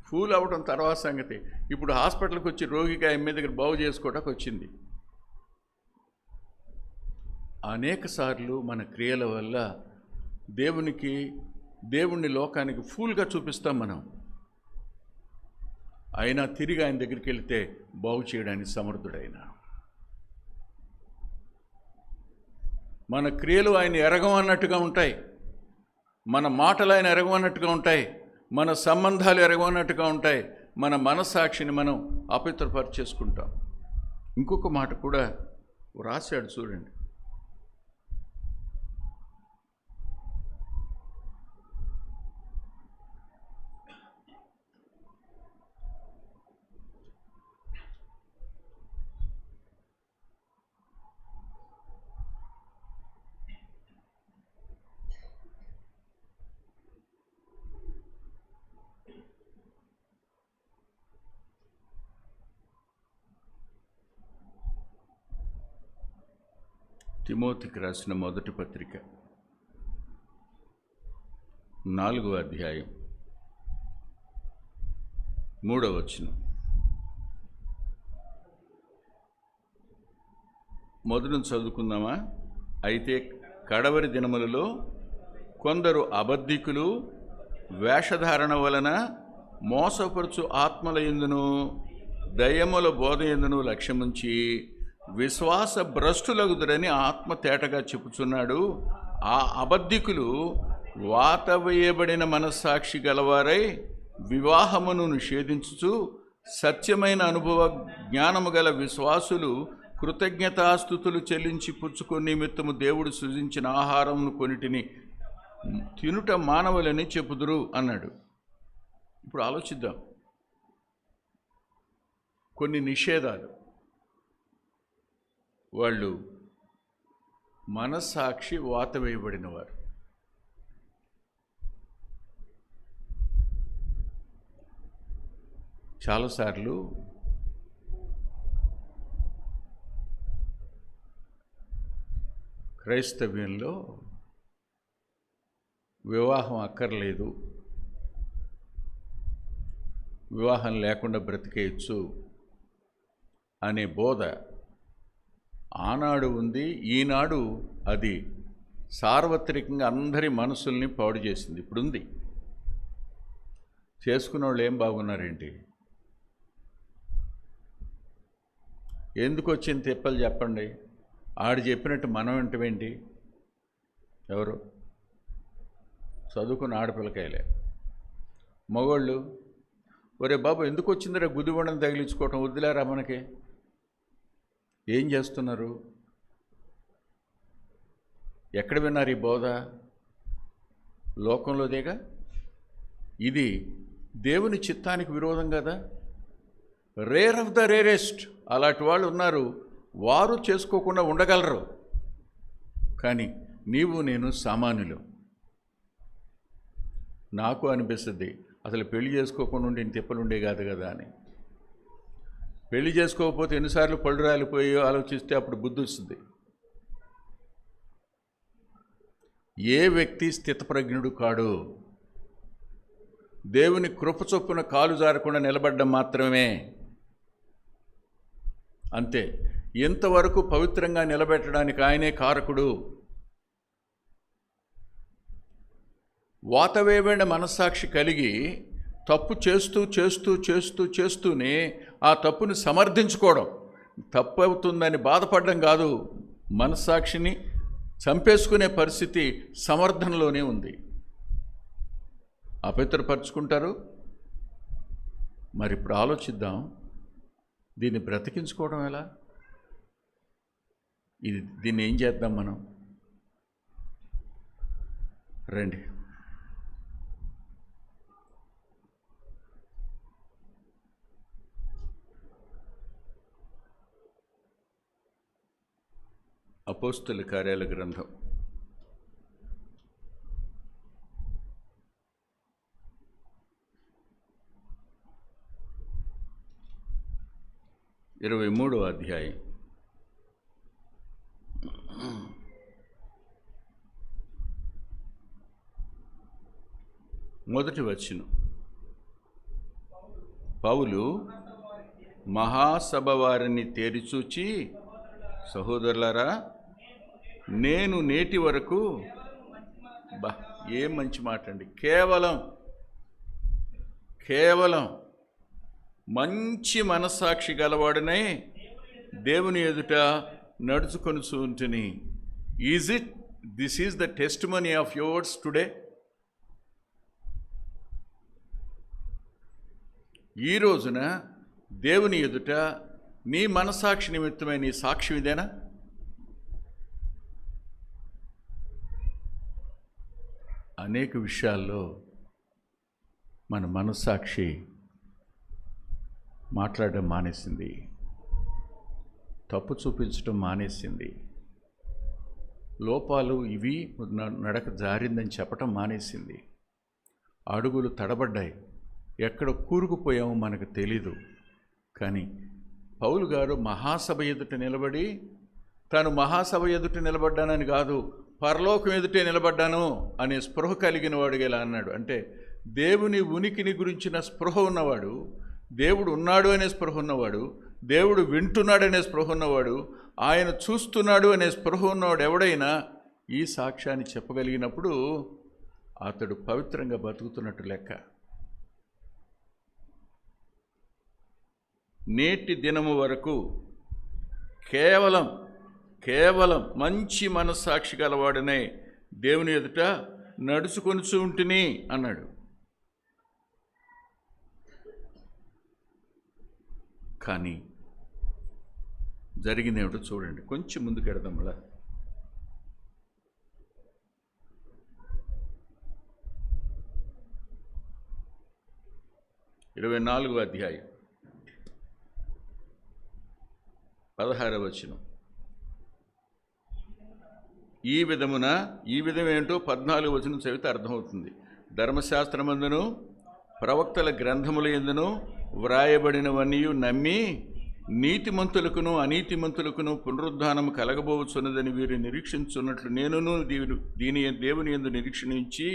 ఫూల్ అవ్వడం తర్వాత సంగతి. ఇప్పుడు హాస్పిటల్కి వచ్చి రోగిగా ఆ అమ్మాయి దగ్గర బాగు చేసుకోవడానికి వచ్చింది. అనేక సార్లు మన క్రియల వల్ల దేవుణ్ణి లోకానికి ఫూల్గా చూపిస్తాం మనం. అయినా తిరిగి ఆయన దగ్గరికి వెళితే బాగు చేయడానికి సమర్థుడైన. మన క్రియలు ఆయన ఎరగమన్నట్టుగా ఉంటాయి, మన మాటలు ఆయన ఎరగమన్నట్టుగా ఉంటాయి, మన సంబంధాలు ఎరగమన్నట్టుగా ఉంటాయి, మన మనస్సాక్షిని మనం అపవిత్రపరిచేసుకుంటాం. ఇంకొక మాట కూడా రాశాడు చూడండి. తిమోతికి రాసిన మొదటి పత్రిక 4వ అధ్యాయం 3వ వచనం. మొదటి నుంచి చదువుకుందామా? అయితే కడవరి దినములలో కొందరు అబద్ధికులు వేషధారణ వలన మోసపరుచు ఆత్మల యందును దయ్యముల బోధ యందును లక్ష్యముంచి విశ్వాస భ్రష్టులగుదురని ఆత్మ తేటగా చెప్పుచున్నాడు. ఆ అబద్ధికులు వాత వేయబడిన మనస్సాక్షి గలవారై వివాహమును నిషేధించుచు సత్యమైన అనుభవ జ్ఞానము గల విశ్వాసులు కృతజ్ఞతాస్తుతులు చెల్లించి పుచ్చుకొని నిమిత్తము దేవుడు సృజించిన ఆహారమును కొన్నిటిని తినుట మానవులని చెప్పుదురు అన్నాడు. ఇప్పుడు ఆలోచిద్దాం. కొన్ని నిషేధాలు, వాళ్ళు మనస్సాక్షి వాత వేయబడిన వారు. చాలాసార్లు క్రైస్తవ్యంలో వివాహం అక్కర్లేదు, వివాహం లేకుండా బ్రతికేయచ్చు అనే బోధ ఆనాడు ఉంది. ఈనాడు అది సార్వత్రికంగా అందరి మనసుల్ని పాడు చేసింది. ఇప్పుడు ఉంది. చేసుకున్న వాళ్ళు ఏం బాగున్నారేంటి? ఎందుకు వచ్చింది తిప్పలు చెప్పండి. ఆడు చెప్పినట్టు మనం వింటమేంటి? ఎవరు చదువుకున్న ఆడపిల్లకాయలే. మగవాళ్ళు, ఒరే బాబు ఎందుకు వచ్చిందిరా గుదిబండను తగిలించుకోవటం, వద్దులేరా మనకి. ఏం చేస్తున్నారు? ఎక్కడ విన్నారు ఈ బోధ? లోకంలోదేగా. ఇది దేవుని చిత్తానికి విరోధం కదా. రేర్ ఆఫ్ ద రేరెస్ట్ అలాంటి వాళ్ళు ఉన్నారు, వారు చేసుకోకుండా ఉండగలరు. కానీ నీవు నేను సామాన్యులు. నాకు అనిపిస్తుంది అసలు పెళ్లి చేసుకోకుండా ఉండి తిప్పలు ఉండే కాదు కదా అని. పెళ్లి చేసుకోకపోతే ఎన్నిసార్లు పళ్ళు రాలిపోయి ఆలోచిస్తే అప్పుడు బుద్ధి వస్తుంది. ఏ వ్యక్తి స్థితప్రజ్ఞుడు కాడు. దేవుని కృప చొప్పున కాలు జారకుండా నిలబడ్డం మాత్రమే. అంతే. ఇంతవరకు పవిత్రంగా నిలబెట్టడానికి ఆయనే కారకుడు. వాతవేమైన మనస్సాక్షి కలిగి తప్పు చేస్తూనే ఆ తప్పుని సమర్థించుకోవడం, తప్పు అవుతుందని బాధపడడం కాదు, మనస్సాక్షిని చంపేసుకునే పరిస్థితి సమర్థనలోనే ఉంది. అపవిత్రపరుచుకుంటారు. మరి ఇప్పుడు ఆలోచిద్దాం, దీన్ని బ్రతికించుకోవడం ఎలా? దీన్ని ఏం చేద్దాం మనం? రండి. అపోస్తలుల కార్యాల గ్రంథం 23వ అధ్యాయం. మొదటి వచనం. పౌలు మహాసభ వారిని తేరిచూచి, సహోదరులారా, నేను నేటి వరకు ఏం మంచి మాట అండి, కేవలం మంచి మనస్సాక్షి గలవాడనే దేవుని ఎదుట నడుచుకొనుచుంటిని. This is the testimony of yours today? ఈ రోజున దేవుని ఎదుట నీ మనస్సాక్షి నిమిత్తమై నీ సాక్ష్యం ఇదేనా? అనేక విషయాల్లో మన మనస్సాక్షి మాట్లాడడం మానేసింది, తప్పు చూపించడం మానేసింది, లోపాలు ఇవి నడక జారిందని చెప్పటం మానేసింది, అడుగులు తడబడ్డాయి, ఎక్కడ కూరుకుపోయామో మనకు తెలీదు. కానీ పౌలు గారు మహాసభ ఎదుట నిలబడి, తాను మహాసభ ఎదుట నిలబడ్డానని కాదు, పరలోకం ఎదుటే నిలబడ్డాను అనే స్పృహ కలిగిన వాడు ఎలా అన్నాడు అంటే, దేవుని ఉనికిని గురించిన స్పృహ ఉన్నవాడు, దేవుడు ఉన్నాడు అనే స్పృహ ఉన్నవాడు, దేవుడు వింటున్నాడనే స్పృహ ఉన్నవాడు, ఆయన చూస్తున్నాడు అనే స్పృహ ఉన్నవాడు ఎవడైనా ఈ సాక్ష్యాన్ని చెప్పగలిగినప్పుడు అతడు పవిత్రంగా బతుకుతున్నట్టు లెక్క. నేటి దినము వరకు కేవలం మంచి మనస్సాక్షి గలవాడనే దేవుని ఎదుట నడుచుకొనుచు ఉంటిని అన్నాడు. కానీ జరిగిందేమిటో చూడండి. కొంచెం ముందుకు వెడదాం. అలా 24వ అధ్యాయం 16వ వచనం. ఈ విధం ఏంటో 14వ వచనం చదివితే అర్థమవుతుంది. ధర్మశాస్త్రమందును ప్రవక్తల గ్రంథముల యందును వ్రాయబడినవన్నీ నమ్మి నీతిమంతులకును అనీతిమంతులకును పునరుద్ధానము కలగబోచున్నదని వీరు నిరీక్షించున్నట్లు నేనును దేవుని యందు నిరీక్షించి,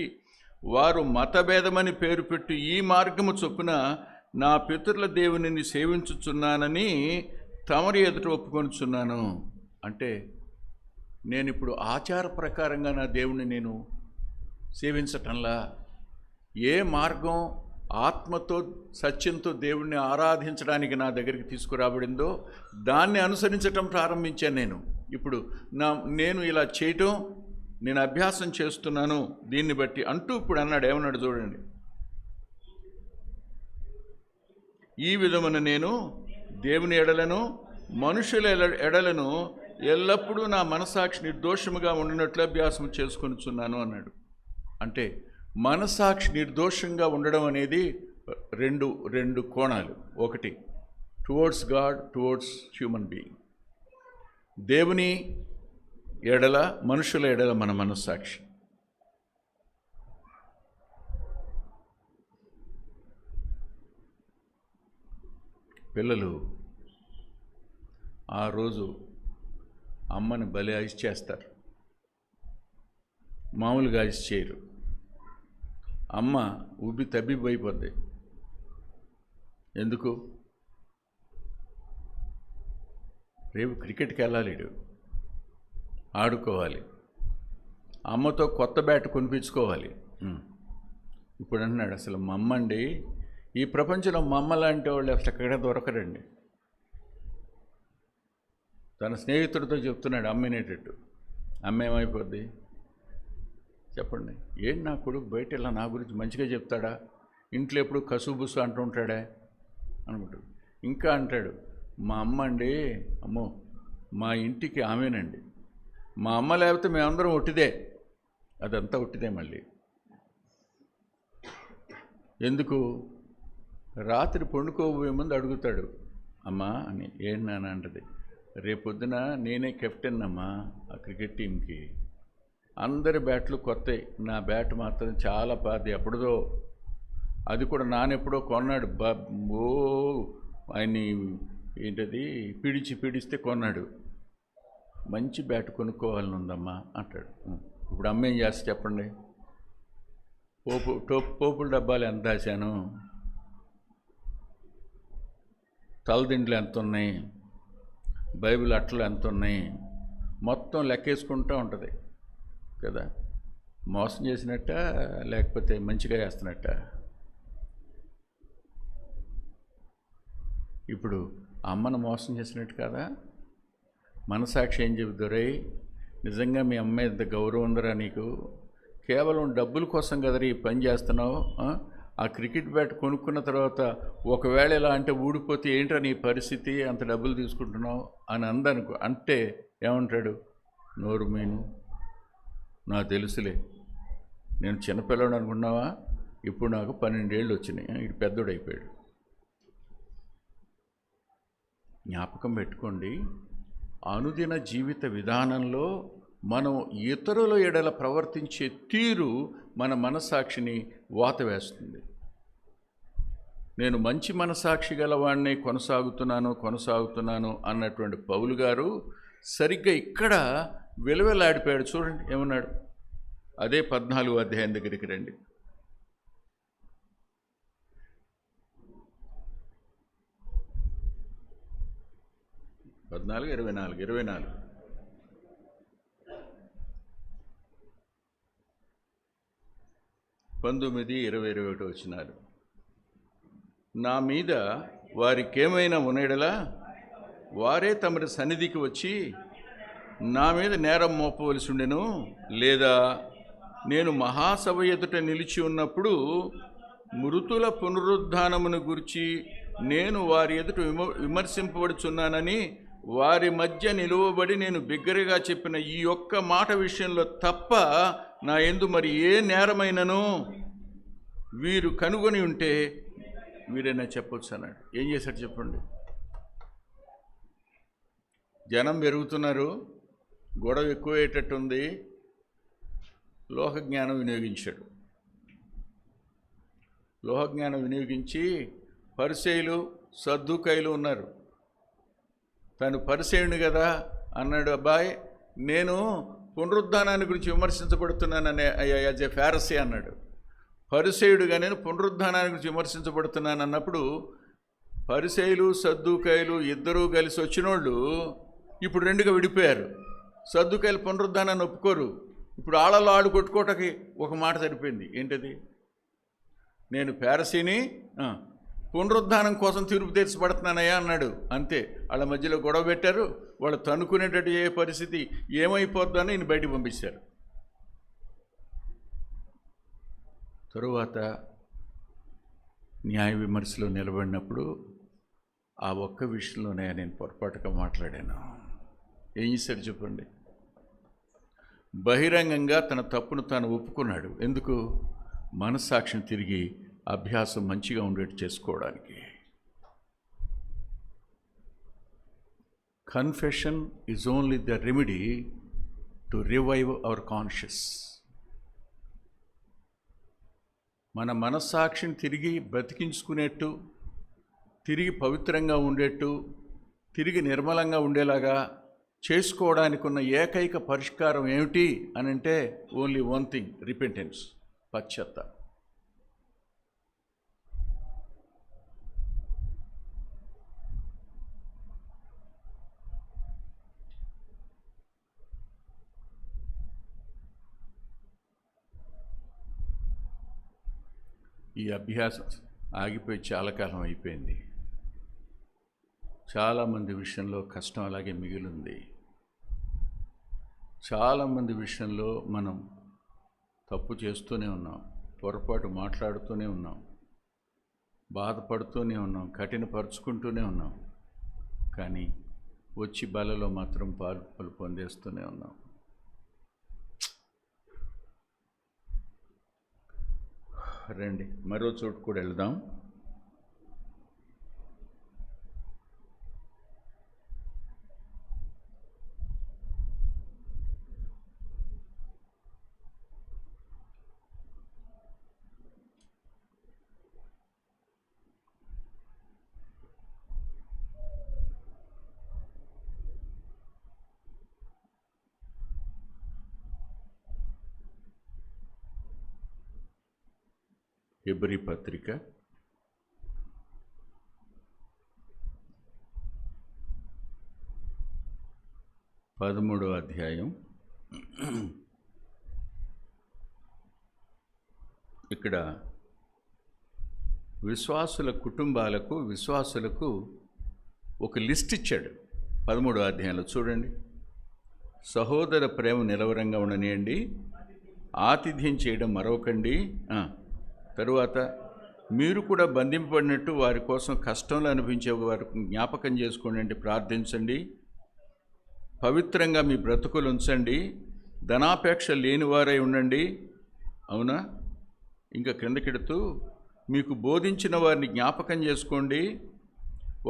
వారు మతభేదమని పేరు పెట్టు ఈ మార్గము చొప్పున నా పితరుల దేవునిని సేవించుచున్నానని తమరి ఎదుట ఒప్పుకొనుచున్నాను. అంటే నేను ఇప్పుడు ఆచార ప్రకారంగా నా దేవుణ్ణి నేను సేవించటంలా, ఏ మార్గం ఆత్మతో సత్యంతో దేవుణ్ణి ఆరాధించడానికి నా దగ్గరికి తీసుకురాబడిందో దాన్ని అనుసరించటం ప్రారంభించాను నేను. ఇప్పుడు నేను ఇలా చేయటం, నేను అభ్యాసం చేస్తున్నాను దీన్ని బట్టి అంటూ ఇప్పుడు అన్నాడు. ఏమన్నాడు చూడండి. ఈ విధమున నేను దేవుని ఎడలను మనుషుల ఎడలను ఎల్లప్పుడూ నా మనసాక్షి నిర్దోషముగా ఉండినట్లు అభ్యాసం చేసుకొనిచున్నాను అన్నాడు. అంటే మనసాక్షి నిర్దోషంగా ఉండడం అనేది రెండు కోణాలు. ఒకటి towards God, towards human being. దేవుని ఎడల మనుషుల ఎడల మన మనస్సాక్షి. పిల్లలు ఆ రోజు అమ్మని బలి ఐస్ చేస్తారు, మామూలుగా ఐస్ చేయరు. అమ్మ ఉబ్బి తబ్బిబ్బైపోద్ది. ఎందుకు? రేపు క్రికెట్కి వెళ్ళాలి, ఆడుకోవాలి, అమ్మతో కొత్త బ్యాట్ కొనిపించుకోవాలి. ఇప్పుడు అంటున్నాడు, అసలు మా అమ్మ అండి, ఈ ప్రపంచంలో మా అమ్మ లాంటి వాళ్ళు అసలు ఎక్కడ దొరకరండి. తన స్నేహితుడితో చెప్తున్నాడు అమ్మనేటట్టు. అమ్మ ఏమైపోద్ది చెప్పండి? ఏంటి నా కొడుకు బయట ఇలా నా గురించి మంచిగా చెప్తాడా, ఇంట్లో ఎప్పుడు కసుబుసు అంటుంటాడా అనుకుంటాడు. ఇంకా అంటాడు, మా అమ్మ అండి, అమ్మో మా ఇంటికి ఆమెనండి, మా అమ్మ లేకపోతే మేమందరం ఒట్టిదే, అదంతా ఒట్టిదే. మళ్ళీ ఎందుకు? రాత్రి పండుకోబోయే ముందు అడుగుతాడు, అమ్మా అని. ఏంటి నాన్న అంటది, రేపొద్దున నేనే కెప్టెన్ అమ్మా ఆ క్రికెట్ టీంకి, అందరి బ్యాట్లు కొత్తవి, నా బ్యాట్ మాత్రం చాలా పాది, ఎప్పుడుదో, అది కూడా నానెప్పుడో కొన్నాడు. ఓ ఆయన్ని ఏంటది పీడిస్తే కొన్నాడు, మంచి బ్యాట్ కొనుక్కోవాలని ఉందమ్మా అంటాడు. ఇప్పుడు అమ్మ ఏం చేస్తా చెప్పండి? పోపుల డబ్బాలు ఎంత దాశాను, తలదిండ్లు ఎంత ఉన్నాయి, బైబిల్ అట్టలు ఎంత ఉన్నాయి, మొత్తం లెక్కేసుకుంటూ ఉంటుంది కదా. మోసం చేసినట్ట లేకపోతే మంచిగా చేస్తున్నట్ట? ఇప్పుడు అమ్మను మోసం చేసినట్టు కదా. మనసాక్షి ఏం చెబుతారే, నిజంగా మీ అమ్మ ఎంత గౌరవం ఉందరా నీకు, కేవలం డబ్బుల కోసం కదరా ఈ పని చేస్తున్నావు. ఆ క్రికెట్ బ్యాట్ కొనుక్కున్న తర్వాత ఒకవేళ ఇలా అంటే ఊడిపోతే ఏంట్రా నీ పరిస్థితి, అంత డబ్బులు తీసుకుంటున్నావు అని అందనుకో. అంటే ఏమంటాడు, నోరు మీను, నాకు తెలుసులే, నేను చిన్నపిల్లడు అనుకున్నావా, ఇప్పుడు నాకు 12 ఏళ్ళు వచ్చినాయి, ఇటు పెద్దోడైపోయాడు. జ్ఞాపకం పెట్టుకోండి, అనుదిన జీవిత విధానంలో మనం ఇతరుల ఎడల ప్రవర్తించే తీరు మన మనస్సాక్షిని వాత వేస్తుంది. నేను మంచి మనస్సాక్షి గలవాడిని కొనసాగుతున్నాను అన్నటువంటి పౌలు గారు సరిగ్గా ఇక్కడ వెలువెల్లాడిపోయాడు. చూడండి ఏమన్నాడు, అదే 14వ అధ్యాయం దగ్గరికి రండి. 24 19, 20, 21 వచనాలు. నా మీద వారికేమైనా ఉన్నడలా వారే తమరి సన్నిధికి వచ్చి నా మీద నేరం మోపవలసి ఉండెను, లేదా నేను మహాసభ ఎదుట నిలిచి ఉన్నప్పుడు మృతుల పునరుద్ధానమును గురించి నేను వారి ఎదుట విమర్శింపబడుచున్నానని వారి మధ్య నిలువబడి నేను బిగ్గరగా చెప్పిన ఈ ఒక్క మాట విషయంలో తప్ప నా యందు మరి ఏ నేరమైనను వీరు కనుగొని ఉంటే వీరైనా చెప్పొచ్చు అన్నాడు. ఏం చేశాడు చెప్పండి? జనం పెరుగుతున్నారు, గొడవ ఎక్కువయ్యేటట్టుంది, లోకజ్ఞానం వినియోగించాడు. లోకజ్ఞానం వినియోగించి పరిసయ్యులు సద్దూకయ్యులు ఉన్నారు. తను పరిసయ్యుని కదా అన్నాడు, అబ్బాయి నేను పునరుద్ధానాన్ని గురించి విమర్శించబడుతున్నాననే యాజ్ ఏ ఫారసీ అన్నాడు. పరిసయ్యుడుగా నేను పునరుద్ధానాన్ని గురించి విమర్శించబడుతున్నాను అన్నప్పుడు పరిసయ్యులు సద్దూకయ్యులు ఇద్దరూ కలిసి వచ్చినోళ్ళు ఇప్పుడు రెండుగా విడిపోయారు. సద్దూకయ్యులు పునరుద్ధానాన్ని ఒప్పుకోరు. ఇప్పుడు ఆళ్ళలో ఆడు కొట్టుకోవటానికి ఒక మాట సరిపోయింది. ఏంటది? నేను ఫారసీని, పునరుద్ధానం కోసం తీర్పు తీర్చబడుతున్నానయ్యా అన్నాడు. అంతే. వాళ్ళ మధ్యలో గొడవ పెట్టారు. వాళ్ళు తనుకునేటట్టు ఏ పరిస్థితి ఏమైపోద్దని ఈయన బయటికి పంపించారు. తరువాత న్యాయ విమర్శలో నిలబడినప్పుడు ఆ ఒక్క విషయంలోనే నేను పొరపాటుగా మాట్లాడాను. ఏం చేశాడు చెప్పండి? బహిరంగంగా తన తప్పును తాను ఒప్పుకున్నాడు. ఎందుకు? మనస్సాక్షిని తిరిగి అభ్యాసం మంచిగా ఉండేట్టు చేసుకోవడానికి. Confession is only the remedy to revive our conscious. మన మనస్సాక్షిని తిరిగి బ్రతికించుకునేట్టు, తిరిగి పవిత్రంగా ఉండేట్టు, తిరిగి నిర్మలంగా ఉండేలాగా చేసుకోవడానికి ఉన్న ఏకైక పరిష్కారం ఏమిటి అని అంటే ఓన్లీ వన్ థింగ్, రిపెంటెన్స్, పశ్చాత్తాపం. ఈ అభ్యాసం ఆగిపోయి చాలా కాలం అయిపోయింది. చాలామంది విషయంలో కష్టం అలాగే మిగిలింది. చాలామంది విషయంలో మనం తప్పు చేస్తూనే ఉన్నాం, పొరపాటు మాట్లాడుతూనే ఉన్నాం, బాధపడుతూనే ఉన్నాం, కఠినపరుచుకుంటూనే ఉన్నాం. కానీ వచ్చి బలలో మాత్రం పాలు పొందేస్తూనే ఉన్నాం. రండి మరో చోటు కూడా వెళ్దాం. హెబ్రీ పత్రిక 13వ అధ్యాయం. ఇక్కడ విశ్వాసుల కుటుంబాలకు, విశ్వాసులకు ఒక లిస్ట్ ఇచ్చాడు 13వ అధ్యాయంలో. చూడండి, సహోదర ప్రేమ నిలవరంగా ఉండనియండి, ఆతిథ్యం చేయడం మరొకండి. తరువాత మీరు కూడా బంధింపబడినట్టు వారి కోసం కష్టంలో అనిపించే వారికి జ్ఞాపకం చేసుకోండి, అంటే ప్రార్థించండి. పవిత్రంగా మీ బ్రతుకులు ఉంచండి, ధనాపేక్ష లేనివారై ఉండండి. అవునా? ఇంకా క్రిందకెడుతూ మీకు బోధించిన వారిని జ్ఞాపకం చేసుకోండి,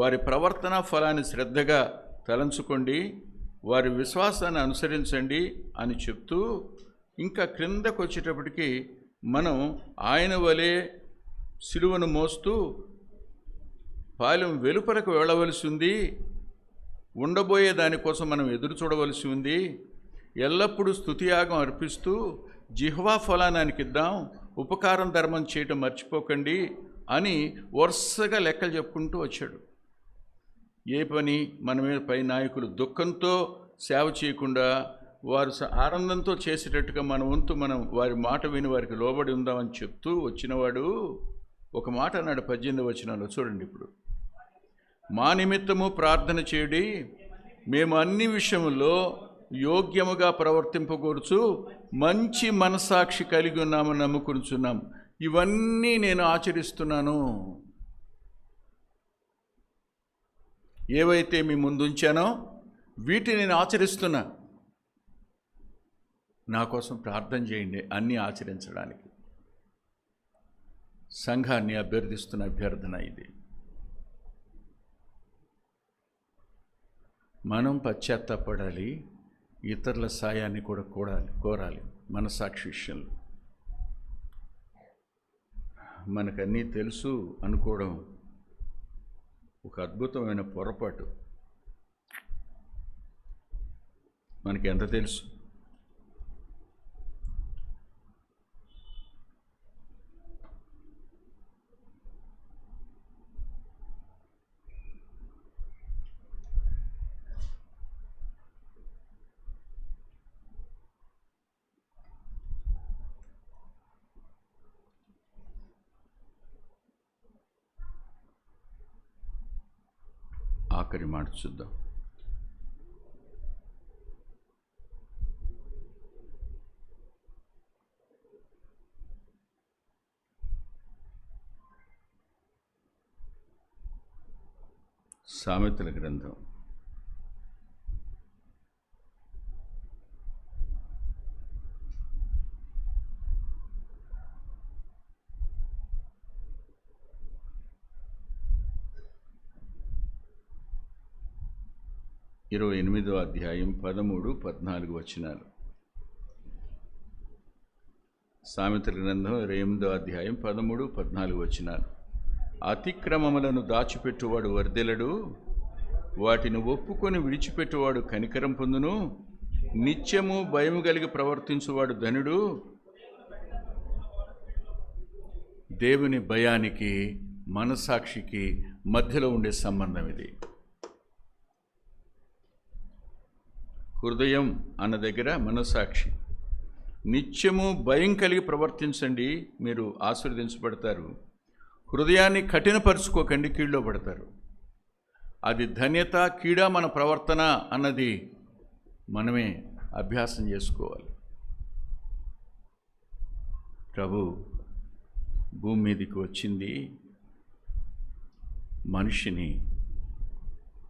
వారి ప్రవర్తన ఫలాన్ని శ్రద్ధగా తలంచుకోండి, వారి విశ్వాసాన్ని అనుసరించండి అని చెప్తూ ఇంకా క్రిందకు వచ్చేటప్పటికి మనం ఆయన వలె సిలువను మోస్తూ పాలెం వెలుపలకు వెళ్ళవలసి ఉంది, ఉండబోయే దానికోసం మనం ఎదురు చూడవలసి ఉంది. ఎల్లప్పుడూ స్తుతియాగం అర్పిస్తూ జిహ్వా ఫలానానికి ఇద్దాం, ఉపకారం ధర్మం చేయటం మర్చిపోకండి అని వరుసగా లెక్కలు చెప్పుకుంటూ వచ్చాడు. ఏ పని మన మీద పై నాయకులు దుఃఖంతో సేవ చేయకుండా వారు ఆనందంతో చేసేటట్టుగా మన వంతు మనం వారి మాట విని వారికి లోబడి ఉందామని చెప్తూ వచ్చినవాడు ఒక మాట అన్నాడు 18వ వచనంలో. చూడండి, ఇప్పుడు మా నిమిత్తము ప్రార్థన చేయుడి, మేము అన్ని విషయముల్లో యోగ్యముగా ప్రవర్తింపకూర్చు మంచి మనసాక్షి కలిగి ఉన్నామని నమ్ముకుంటున్నాం. ఇవన్నీ నేను ఆచరిస్తున్నాను, ఏవైతే మీ ముందుంచానో వీటిని నేను ఆచరిస్తున్నా. నా కోసం ప్రార్థన చేయండి అన్నీ ఆచరించడానికి. సంఘాన్ని అభ్యర్థిస్తున్న అభ్యర్థన ఇది. మనం పశ్చాత్తాపడాలి, ఇతరుల సాయాన్ని కూడా కోరాలి. మనసాక్షి విషయంలో మనకన్నీ తెలుసు అనుకోవడం ఒక అద్భుతమైన పొరపాటు. మనకి ఎంత తెలుసు? ఆఖరి మాట చూద్దాం. సామెతల గ్రంథం 28వ అధ్యాయం 13, 14 వచనాలు. సామెతల గ్రంథం 28వ అధ్యాయం 13, 14 వచనాలు. అతిక్రమములను దాచిపెట్టువాడు వర్ధిల్లడు, వాటిని ఒప్పుకొని విడిచిపెట్టువాడు కనికరం పొందును. నిత్యము భయము కలిగి ప్రవర్తించువాడు ధనుడు. దేవుని భయానికి మనసాక్షికి మధ్యలో ఉండే సంబంధం ఇది. హృదయం అన్న దగ్గర మనసాక్షి, నిత్యము భయం కలిగి ప్రవర్తించండి, మీరు ఆశీర్వదించబడతారు. హృదయాన్ని కఠినపరుచుకోకండి, కీడులో పడతారు. అది ధన్యత కీడా మన ప్రవర్తన అన్నది మనమే అభ్యాసం చేసుకోవాలి. ప్రభు భూమి మీదకి వచ్చింది మనిషిని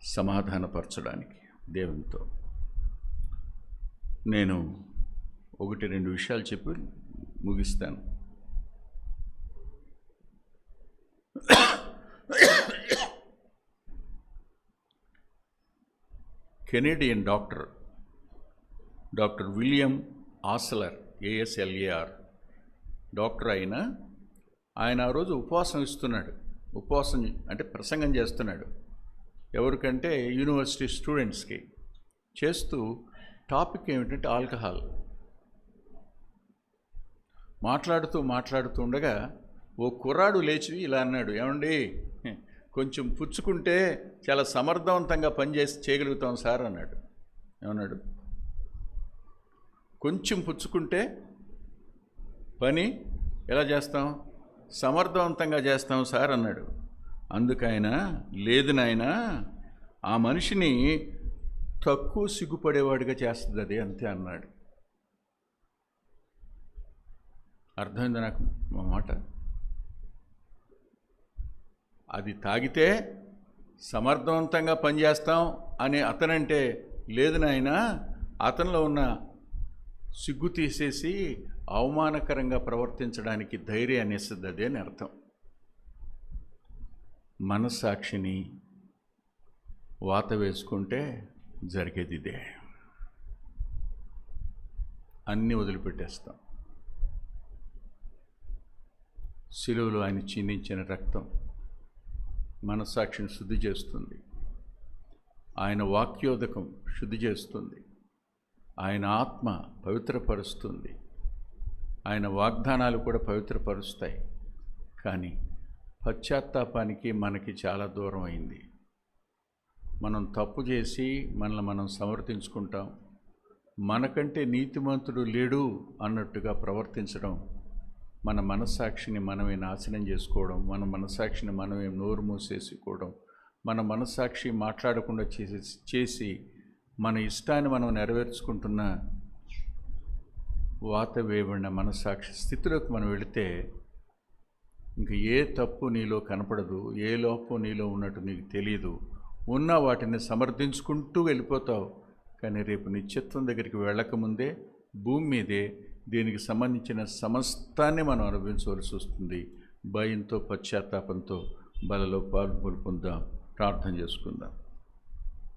సమాధానపరచడానికి, దేవునితో. నేను 1-2 విషయాలు చెప్పి ముగిస్తాను. Canadian doctor William ఆస్లర్, ASLAR doctor ఆయన ఆ రోజు ఉపవాసం ఇస్తున్నాడు. ఉపవాసం అంటే ప్రసంగం చేస్తున్నాడు. ఎవరికంటే యూనివర్సిటీ స్టూడెంట్స్కి చేస్తూ టాపిక్ ఏమిటంటే ఆల్కహాల్. మాట్లాడుతూ ఉండగా ఓ కుర్రాడు లేచి ఇలా అన్నాడు, ఏమండి కొంచెం పుచ్చుకుంటే చాలా సమర్థవంతంగా చేయగలుగుతాం సార్ అన్నాడు. ఏమన్నాడు? కొంచెం పుచ్చుకుంటే పని ఎలా చేస్తాం? సమర్థవంతంగా చేస్తాం సార్ అన్నాడు. అందుకైనా లేదు నాయనా, ఆ మనిషిని తక్కువ సిగ్గుపడేవాడిగా చేస్తుంది అది, అంతే అన్నాడు. అర్థమైంది నాకు మా మాట? అది తాగితే సమర్థవంతంగా పనిచేస్తాం అని అతనంటే, లేదు నాయనా, అతనిలో ఉన్న సిగ్గు తీసేసి అవమానకరంగా ప్రవర్తించడానికి ధైర్యాన్ని ఇస్తుంది అదే అని అర్థం. మనస్సాక్షిని వాత వేసుకుంటే జరిగేది ఇదే. అన్నీ వదిలిపెట్టేస్తాం. శిలువలో ఆయన చిందించిన రక్తం మనస్సాక్షిని శుద్ధి చేస్తుంది. ఆయన వాక్యోదకం శుద్ధి చేస్తుంది. ఆయన ఆత్మ పవిత్రపరుస్తుంది. ఆయన వాగ్దానాలు కూడా పవిత్రపరుస్తాయి. కానీ పశ్చాత్తాపానికి మనకి చాలా దూరం అయింది. మనం తప్పు చేసి మనల్ని మనం సమర్థించుకుంటాం. మనకంటే నీతిమంతుడు లేడు అన్నట్టుగా ప్రవర్తించడం, మన మనస్సాక్షిని మనమే నాశనం చేసుకోవడం, మన మనస్సాక్షిని మనమే నోరు మూసేసుకోవడం, మన మనస్సాక్షి మాట్లాడకుండా చేసి మన ఇష్టాన్ని మనం నెరవేర్చుకుంటున్న వాత వేయబడిన మనస్సాక్షి స్థితిలోకి మనం వెళితే ఇంక ఏ తప్పు నీలో కనపడదు, ఏ లోపం నీలో ఉన్నట్టు నీకు తెలియదు. ఉన్న వాటిని సమర్థించుకుంటూ వెళ్ళిపోతావు. కానీ రేపు నిత్యత్వం దగ్గరికి వెళ్ళకముందే భూమి మీదే దీనికి సంబంధించిన సమస్తాన్ని మనం అనుభవించవలసి వస్తుంది. భయంతో, పశ్చాత్తాపంతో బలలో పాల్గొందాం. ప్రార్థన చేసుకుందాం.